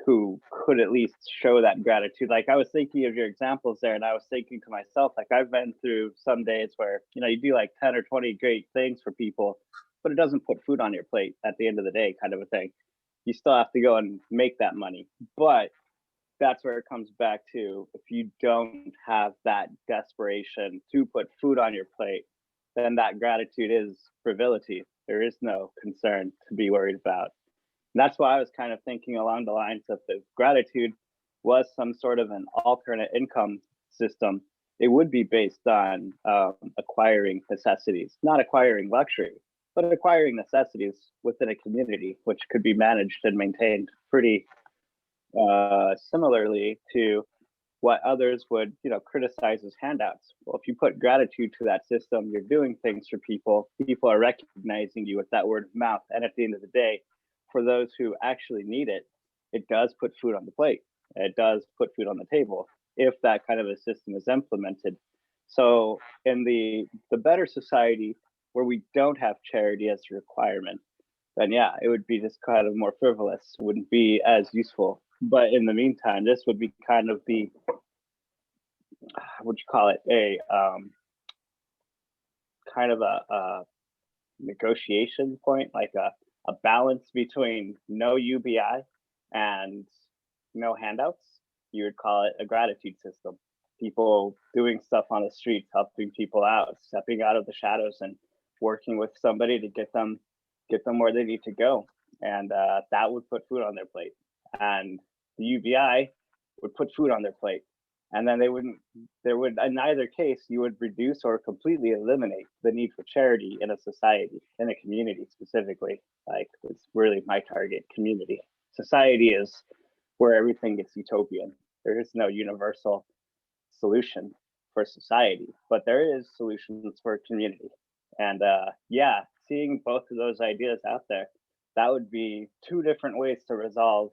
who could at least show that gratitude. Like, I was thinking of your examples there, and I was thinking to myself, like, I've been through some days where, you know, you do like 10 or 20 great things for people, but it doesn't put food on your plate at the end of the day, kind of a thing. You still have to go and make that money. But that's where it comes back to, if you don't have that desperation to put food on your plate, then that gratitude is frivolity. There is no concern to be worried about. And that's why I was kind of thinking along the lines of, the gratitude was some sort of an alternate income system, it would be based on acquiring necessities, not acquiring luxury, but acquiring necessities within a community, which could be managed and maintained pretty similarly to what others would, you know, criticize as handouts. Well, if you put gratitude to that system, you're doing things for people. People are recognizing you with that word of mouth. And at the end of the day, for those who actually need it, it does put food on the plate. It does put food on the table if that kind of a system is implemented. So in the better society where we don't have charity as a requirement, then yeah, it would be just kind of more frivolous, wouldn't be as useful. But in the meantime, this would be kind of the, what you call it, a kind of a negotiation point, like a balance between no UBI and no handouts. You would call it a gratitude system. People doing stuff on the streets, helping people out, stepping out of the shadows and working with somebody to get them where they need to go. And that would put food on their plate. And the UBI would put food on their plate. And then in either case, you would reduce or completely eliminate the need for charity in a society, in a community specifically. Like, it's really my target community. Society is where everything gets utopian. There is no universal solution for society, but there is solutions for community. And yeah, seeing both of those ideas out there, that would be two different ways to resolve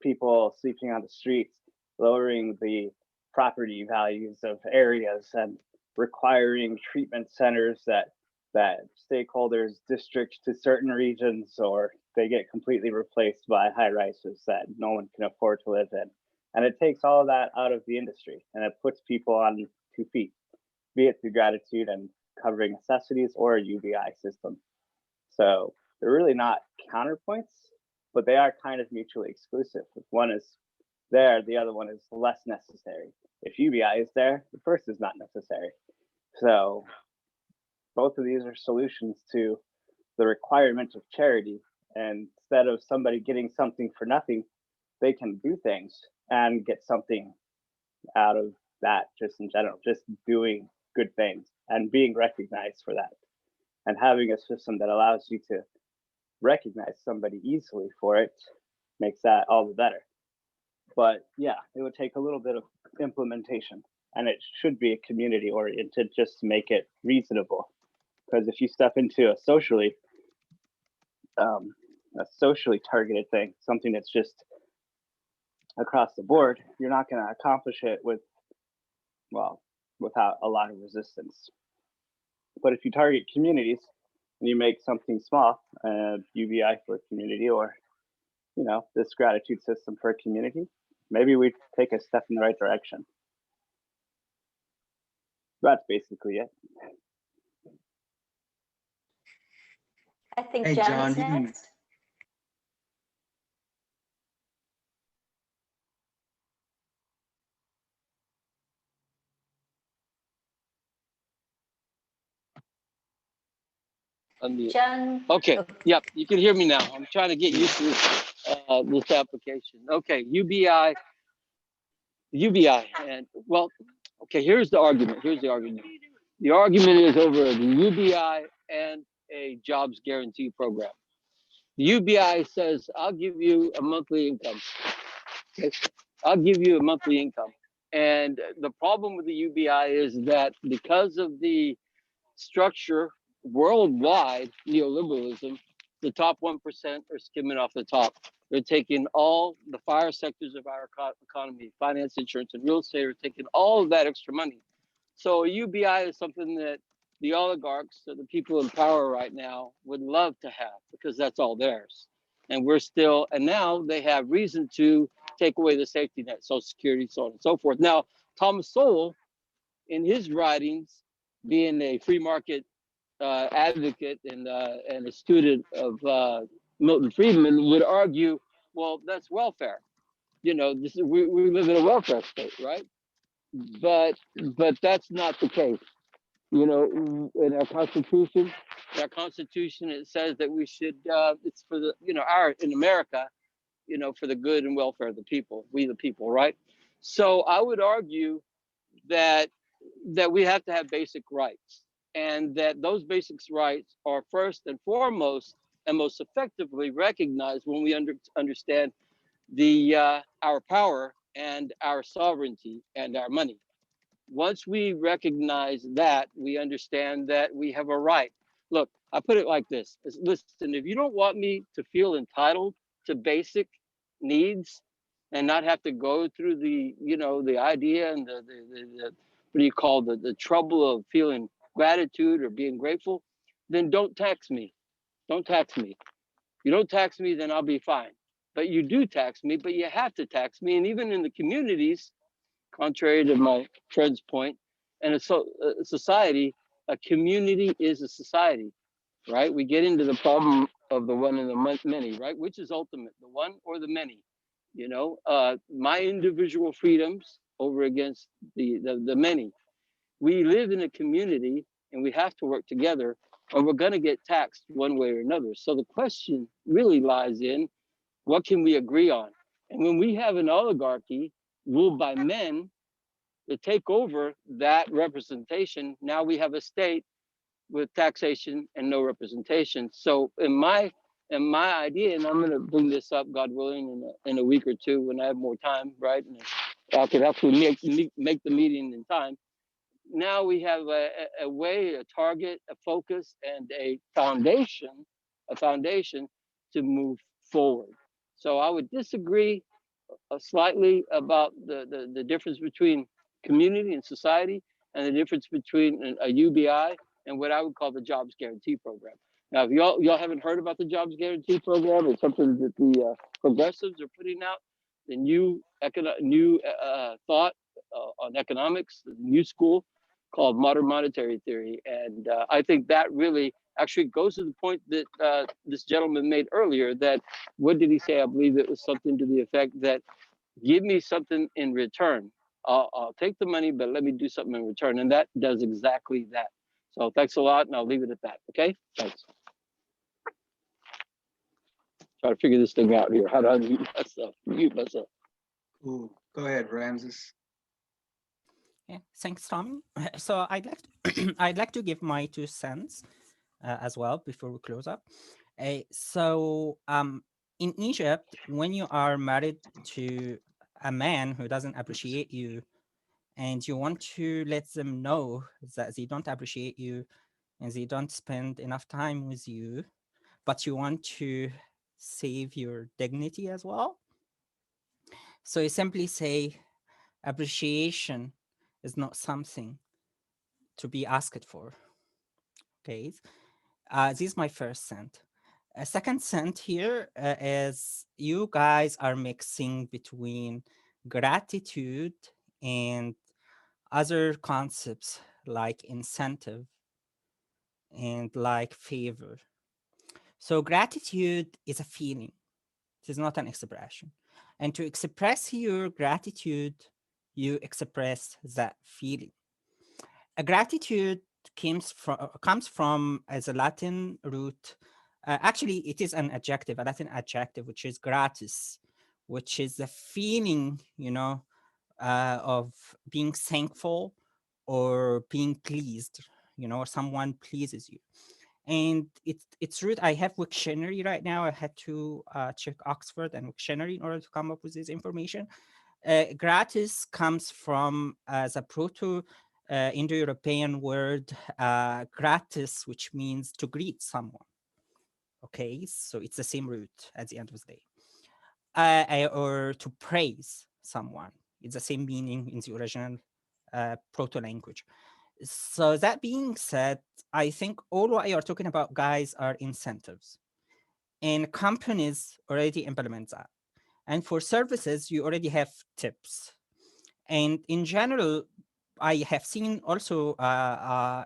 people sleeping on the streets, lowering the property values of areas, and requiring treatment centers that stakeholders district to certain regions, or they get completely replaced by high rises that no one can afford to live in. And it takes all of that out of the industry, and it puts people on 2 feet, be it through gratitude and covering necessities, or a UBI system. So they're really not counterpoints, but they are kind of mutually exclusive. If one is there, the other one is less necessary. If UBI is there, the first is not necessary. So both of these are solutions to the requirement of charity. And instead of somebody getting something for nothing, they can do things and get something out of that, just in general, just doing good things and being recognized for that. And having a system that allows you to recognize somebody easily for it makes that all the better. But yeah, it would take a little bit of implementation, and it should be a community oriented just to make it reasonable. Because if you step into a socially targeted thing, something that's just across the board, you're not going to accomplish it without a lot of resistance. But if you target communities and you make something small, UBI for a community, or this gratitude system for a community, maybe we take a step in the right direction. That's basically it. I think Hey, John is John, next. John. Okay. Yep. You can hear me now. I'm trying to get used to this application. Okay. UBI. And well, okay, here's the argument. The argument is over the UBI and a jobs guarantee program. The UBI says, I'll give you a monthly income. Okay. I'll give you a monthly income. And the problem with the UBI is that because of the structure, worldwide neoliberalism, the top 1% are skimming off the top. They're taking all the fire sectors of our economy, finance, insurance, and real estate are taking all of that extra money. So UBI is something that the oligarchs, so the people in power right now, would love to have because that's all theirs. And we're still, and now they have reason to take away the safety net, Social Security, so on and so forth. Now, Thomas Sowell, in his writings, being a free market advocate and a student of Milton Friedman, would argue, well, that's welfare. You know, this is we live in a welfare state, right? But that's not the case. You know, in our Constitution, it says that we should. It's for the in America, for the good and welfare of the people, we the people, right? So I would argue that we have to have basic rights, and that those basic rights are first and foremost and most effectively recognized when we understand our power and our sovereignty and our money. Once we recognize that, we understand that we have a right. Look, I put it like this. Listen, if you don't want me to feel entitled to basic needs and not have to go through the idea and the what do you call the trouble of feeling gratitude or being grateful, then don't tax me. Don't tax me. You don't tax me, then I'll be fine. But you do tax me, but you have to tax me. And even in the communities, contrary to my friend's point, and a society, a community is a society, right? We get into the problem of the one and the many, right? Which is ultimate, the one or the many? My individual freedoms over against the many. We live in a community and we have to work together, or we're going to get taxed one way or another. So the question really lies in, what can we agree on? And when we have an oligarchy ruled by men to take over that representation, now we have a state with taxation and no representation. So in my idea, and I'm going to bring this up, God willing, in a week or two when I have more time, right? And I could actually make the meeting in time. Now we have a way, a target, a focus, and a foundation to move forward. So I would disagree slightly about the difference between community and society, and the difference between a UBI and what I would call the Jobs Guarantee Program. Now, if y'all haven't heard about the Jobs Guarantee Program, it's something that the progressives are putting out, the new thought on economics, the new school called modern monetary theory. And I think that really actually goes to the point that this gentleman made earlier, that, what did he say? I believe it was something to the effect that, give me something in return. I'll take the money, but let me do something in return. And that does exactly that. So thanks a lot, and I'll leave it at that. Okay, thanks. Try to figure this thing out here. How do I mute myself? Ooh, go ahead, Ramses. Yeah, thanks, Tommy. So I'd like to give my 2 cents as well before we close up. In Egypt, when you are married to a man who doesn't appreciate you, and you want to let them know that they don't appreciate you and they don't spend enough time with you, but you want to save your dignity as well. So you simply say, appreciation is not something to be asked for. Okay, this is my first cent. A second cent here is, you guys are mixing between gratitude and other concepts like incentive and like favor. So gratitude is a feeling. It is not an expression. And to express your gratitude, you express that feeling. A gratitude comes from as a Latin root. Actually, it is an adjective, a Latin adjective, which is gratis, which is the feeling, of being thankful or being pleased, or someone pleases you. And it's root. I have Wiktionary right now. I had to check Oxford and Wiktionary in order to come up with this information. Gratis comes from the Proto-Indo-European word gratis, which means to greet someone. Okay, so it's the same root at the end of the day. or to praise someone. It's the same meaning in the original proto-language. So that being said, I think all what you're talking about, guys, are incentives. And companies already implement that. And for services, you already have tips. And in general, I have seen also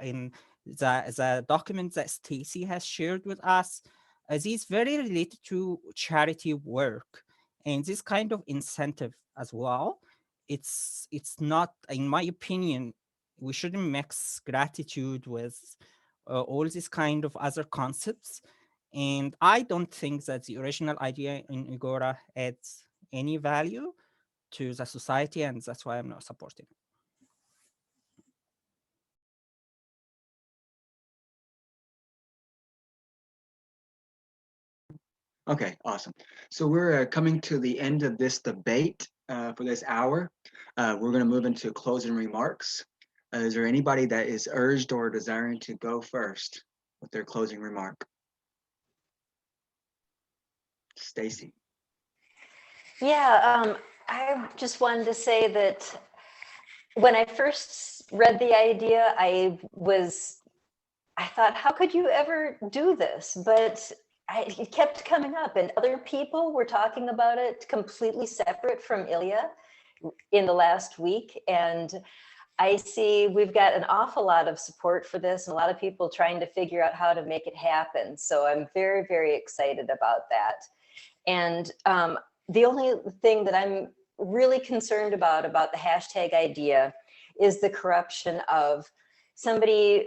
in the document that Staci has shared with us, these very related to charity work and this kind of incentive as well. It's not, in my opinion, we shouldn't mix gratitude with all these kind of other concepts. And I don't think that the original idea in Egora adds any value to the society, and that's why I'm not supporting it. Okay, awesome. So we're coming to the end of this debate for this hour. We're going to move into closing remarks. Is there anybody that is urged or desiring to go first with their closing remark? Staci. Yeah, I just wanted to say that when I first read the idea, I thought, how could you ever do this? But it kept coming up, and other people were talking about it completely separate from Ilya in the last week. And I see we've got an awful lot of support for this and a lot of people trying to figure out how to make it happen. So I'm very, very excited about that. And the only thing that I'm really concerned about the hashtag idea is the corruption of somebody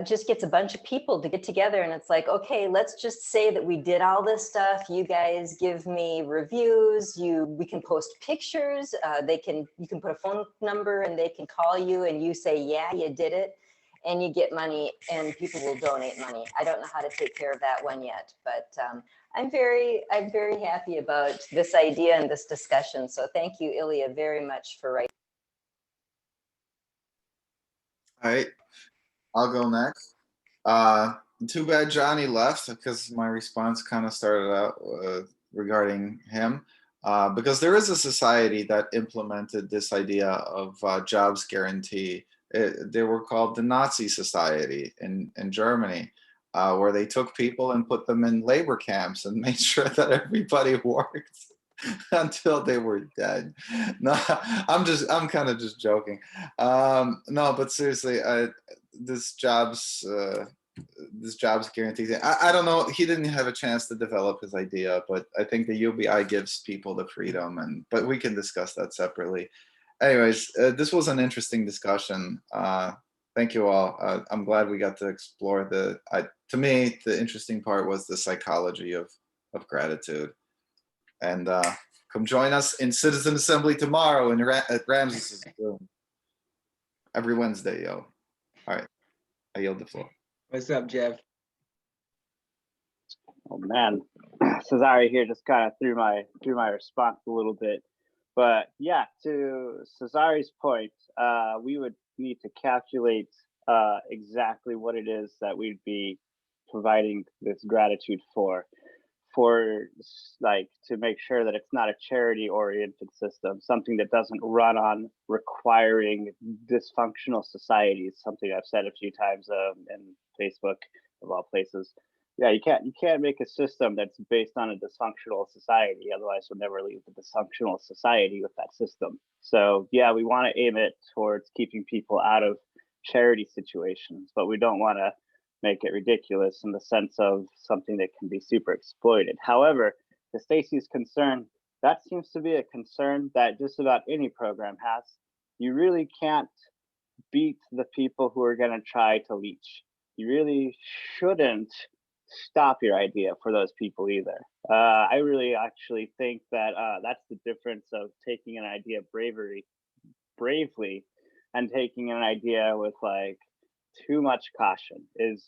just gets a bunch of people to get together and it's like, okay, let's just say that we did all this stuff. You guys give me reviews. We can post pictures. You can put a phone number and they can call you and you say, yeah, you did it, and you get money and people will donate money. I don't know how to take care of that one yet, but I'm very happy about this idea and this discussion. So thank you, Ilya, very much for writing. All right, I'll go next. Too bad Johnny left because my response kind of started out regarding him. Because there is a society that implemented this idea of jobs guarantee. They were called the Nazi Society in Germany, where they took people and put them in labor camps and made sure that everybody worked until they were dead. No, I'm kind of just joking. No, but seriously, this jobs guarantee thing, I don't know. He didn't have a chance to develop his idea, but I think the UBI gives people the freedom, but we can discuss that separately. Anyways, this was an interesting discussion. Thank you all. I'm glad we got to explore to me, the interesting part was the psychology of gratitude. And come join us in Citizen Assembly tomorrow at Ramses' room. Every Wednesday, yo. All right, I yield the floor. What's up, Jeff? Oh man, Cezary here just kind of threw my response a little bit, but yeah, to Cezary's point, we would need to calculate exactly what it is that we'd be providing this gratitude for like to make sure that it's not a charity oriented system, something that doesn't run on requiring dysfunctional societies, something I've said a few times in Facebook of all places. Yeah, you can't make a system that's based on a dysfunctional society, otherwise we'll never leave the dysfunctional society with that system. So yeah, we want to aim it towards keeping people out of charity situations, but we don't want to make it ridiculous in the sense of something that can be super exploited. However, to Staci's concern, that seems to be a concern that just about any program has. You really can't beat the people who are going to try to leech. You really shouldn't stop your idea for those people either. I really actually think that that's the difference of taking an idea bravely and taking an idea with like too much caution. Is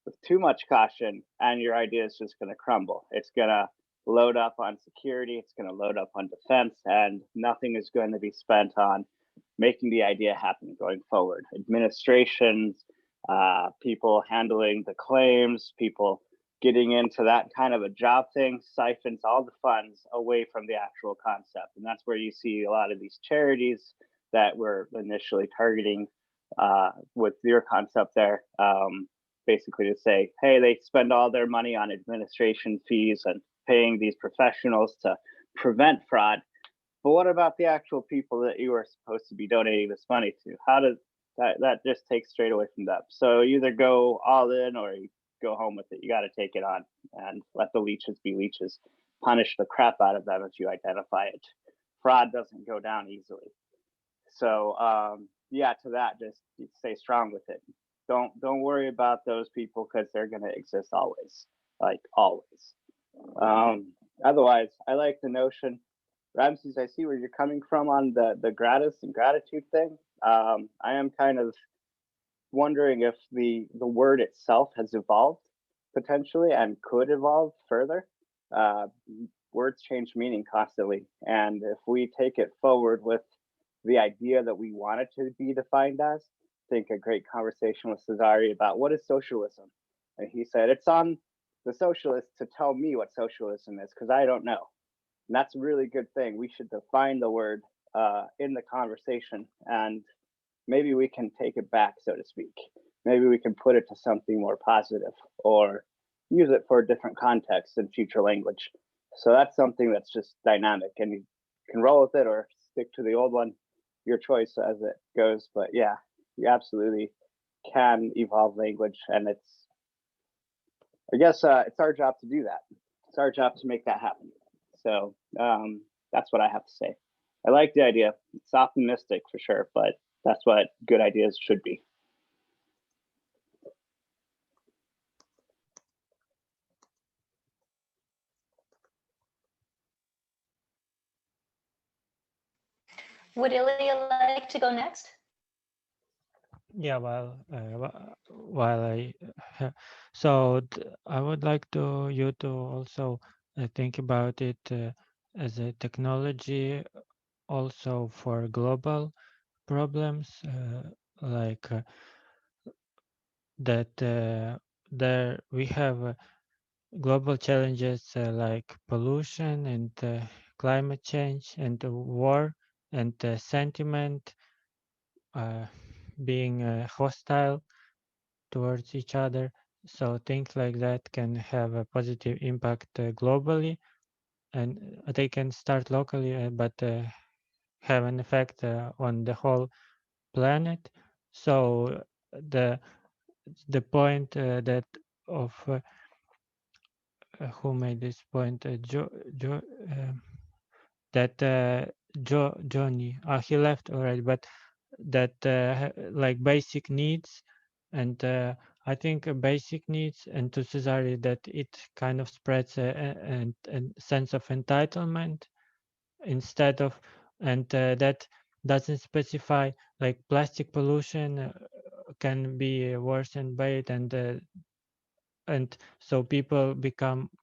with too much caution and your idea is just going to crumble. It's going to load up on security, it's going to load up on defense, and nothing is going to be spent on making the idea happen going forward. Administrations, people handling the claims, people getting into that kind of a job thing siphons all the funds away from the actual concept. And that's where you see a lot of these charities that were initially targeting with your concept there, basically to say, hey, they spend all their money on administration fees and paying these professionals to prevent fraud. But what about the actual people that you are supposed to be donating this money to? How does that just takes straight away from them? So you either go all in or you go home with it. You got to take it on and let the leeches be leeches. Punish the crap out of them if you identify it. Fraud doesn't go down easily. So yeah, to that, just stay strong with it. Don't worry about those people because they're going to exist always, like always. Otherwise, I like the notion. Ramses, I see where you're coming from on the gratis and gratitude thing. I am kind of wondering if the word itself has evolved potentially and could evolve further. Words change meaning constantly. And if we take it forward with the idea that we want it to be defined as, I think a great conversation with Cezary about what is socialism. And he said, it's on the socialists to tell me what socialism is, because I don't know. And that's a really good thing. We should define the word in the conversation, and maybe we can take it back, so to speak. Maybe we can put it to something more positive or use it for a different context in future language. So that's something that's just dynamic, and you can roll with it or stick to the old one, your choice as it goes. But yeah, you absolutely can evolve language, and I guess it's our job to do that. It's our job to make that happen. So that's what I have to say. I like the idea. It's optimistic for sure, but that's what good ideas should be. Would Ilya like to go next? Yeah, while I would like you to also think about it as a technology also for global problems, like that there we have global challenges like pollution and climate change and war and sentiment being hostile towards each other. So things like that can have a positive impact globally, and they can start locally, but have an effect on the whole planet. So the point that of who made this point, Johnny, he left already, but that like basic needs, and I think basic needs, and to Cezary, that it kind of spreads a sense of entitlement instead of, and that doesn't specify, like plastic pollution can be worsened by it, and so people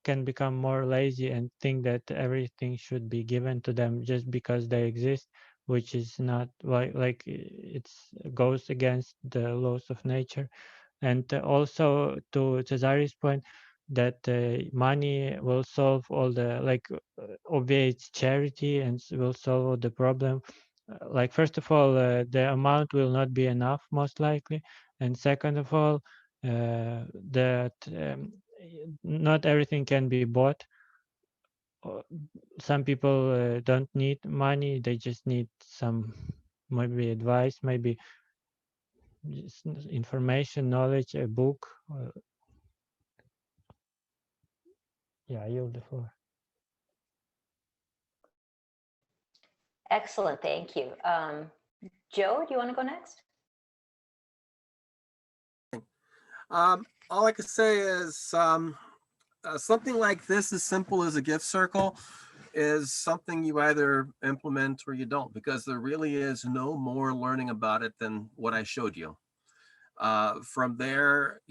can become more lazy and think that everything should be given to them just because they exist, which is not like it goes against the laws of nature. And also to Cezary's point, that money will solve all the, like obviates charity and will solve all the problem. Like first of all, the amount will not be enough most likely, and second of all, that not everything can be bought. Some people don't need money, they just need some maybe advice, maybe just information, knowledge, a book. Yeah, I yield the floor. Excellent, thank you. Joe, do you want to go next? All I can say is something like this, as simple as a gift circle, is something you either implement or you don't, because there really is no more learning about it than what I showed you. From there,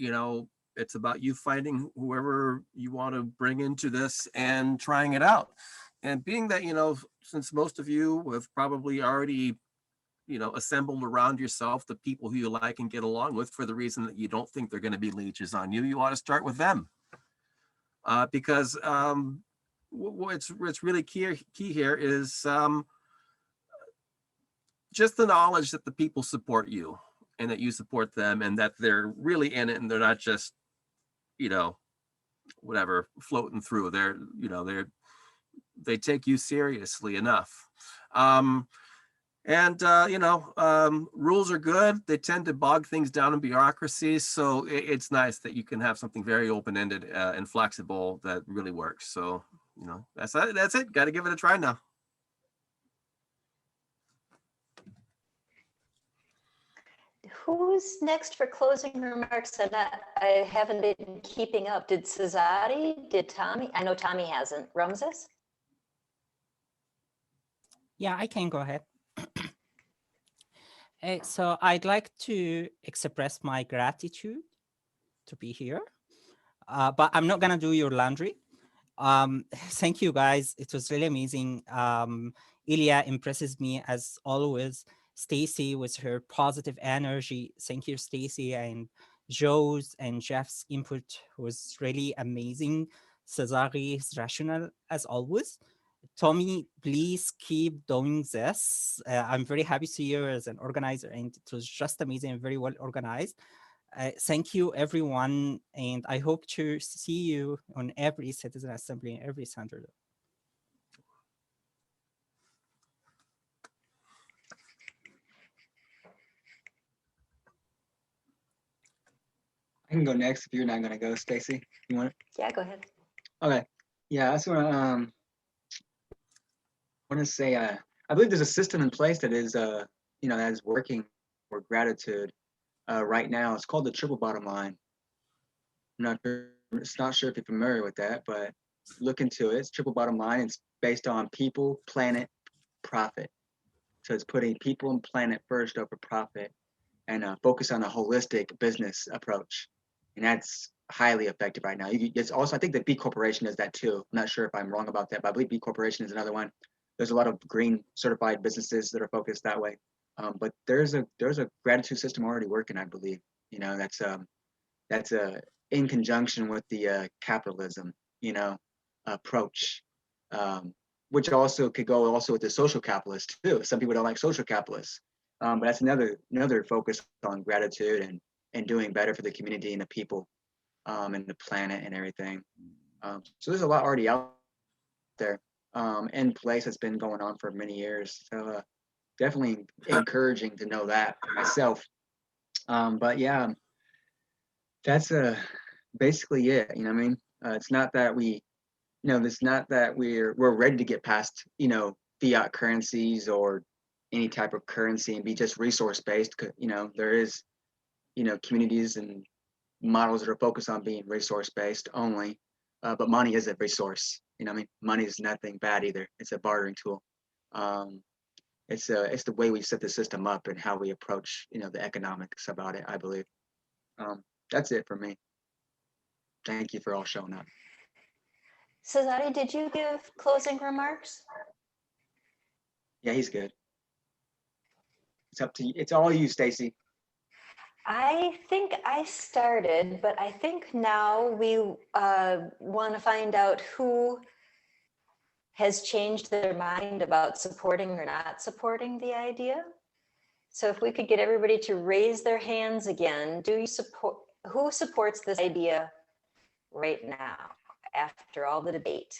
it's about you finding whoever you want to bring into this and trying it out. And being that, since most of you have probably already assembled around yourself the people who you like and get along with, for the reason that you don't think they're going to be leeches on you, you want to start with them. because what's really key here is just the knowledge that the people support you and that you support them and that they're really in it and they're not just, whatever, floating through. They take you seriously enough. Rules are good. They tend to bog things down in bureaucracies. So it's nice that you can have something very open-ended and flexible that really works. So, that's it. Got to give it a try now. Who's next for closing remarks? I haven't been keeping up. Did Cezary? Did Tommy? I know Tommy hasn't. Ramses? Yeah, I can go ahead. So I'd like to express my gratitude to be here, but I'm not gonna do your laundry. Thank you guys. It was really amazing. Ilya impresses me as always. Staci with her positive energy. Thank you, Staci, and Joe's and Jeff's input was really amazing. Cezary is rational as always. Tommy, please keep doing this. I'm very happy to see you as an organizer, and it was just amazing and very well organized. Thank you, everyone, and I hope to see you on every Citizen Assembly and every Thunderdome. I can go next if you're not going to go, Staci. You want it? Yeah, go ahead. Okay. Yeah, I just want to say I believe there's a system in place that is that is working for gratitude right now. It's called the triple bottom line. I'm not sure if you're familiar with that, but look into it. It's triple bottom line. It's based on people, planet, profit. So it's putting people and planet first over profit and focus on a holistic business approach. And that's highly effective right now. It's also, I think the B Corporation does that too. I'm not sure if I'm wrong about that, but I believe B Corporation is another one. There's a lot of green certified businesses that are focused that way. But there's a gratitude system already working, I believe. That's in conjunction with the capitalism, approach, which also could go also with the social capitalist too. Some people don't like social capitalists, but that's another focus on gratitude and doing better for the community and the people and the planet and everything. So there's a lot already out there in place that's been going on for many years. So definitely encouraging to know that for myself. But yeah, that's basically it. You know what I mean? It's not that it's not that we're ready to get past, fiat currencies or any type of currency and be just resource based. There is, communities and models that are focused on being resource based only. But money is a resource. Money is nothing bad either. It's a bartering tool. It's the way we set the system up and how we approach, the economics about it, I believe. That's it for me. Thank you for all showing up. Cezary, did you give closing remarks? Yeah, he's good. It's up to you. It's all you, Staci. I think I started, but I think now we want to find out who has changed their mind about supporting or not supporting the idea. So if we could get everybody to raise their hands again, who supports this idea right now after all the debate?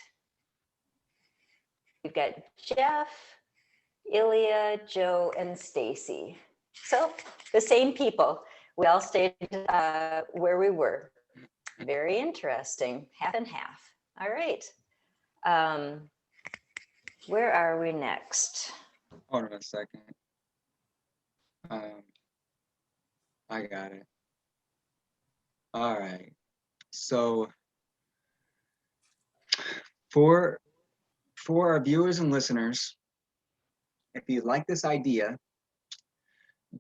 We've got Jeff, Ilya, Joe, and Staci. So the same people. We all stayed where we were. Very interesting, half and half. All right. Where are we next? Hold on a second. I got it. All right. So for our viewers and listeners, if you like this idea,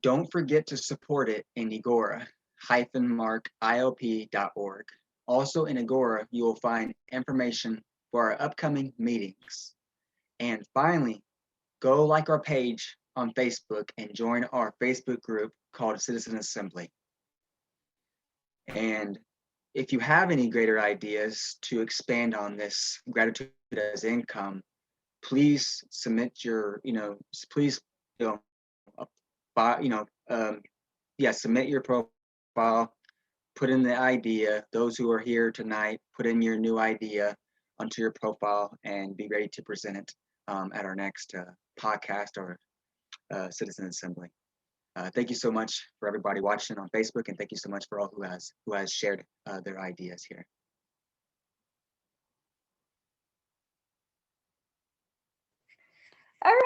don't forget to support it in Egora-markiop.org. Also in Egora, you will find information for our upcoming meetings. And finally, go like our page on Facebook and join our Facebook group called Citizen Assembly. And if you have any greater ideas to expand on this gratitude as income, please submit your, please, submit your profile, put in the idea. Those who are here tonight, put in your new idea onto your profile and be ready to present it at our next podcast or Citizen Assembly. Thank you so much for everybody watching on Facebook, and thank you so much for all who has shared their ideas here. All right.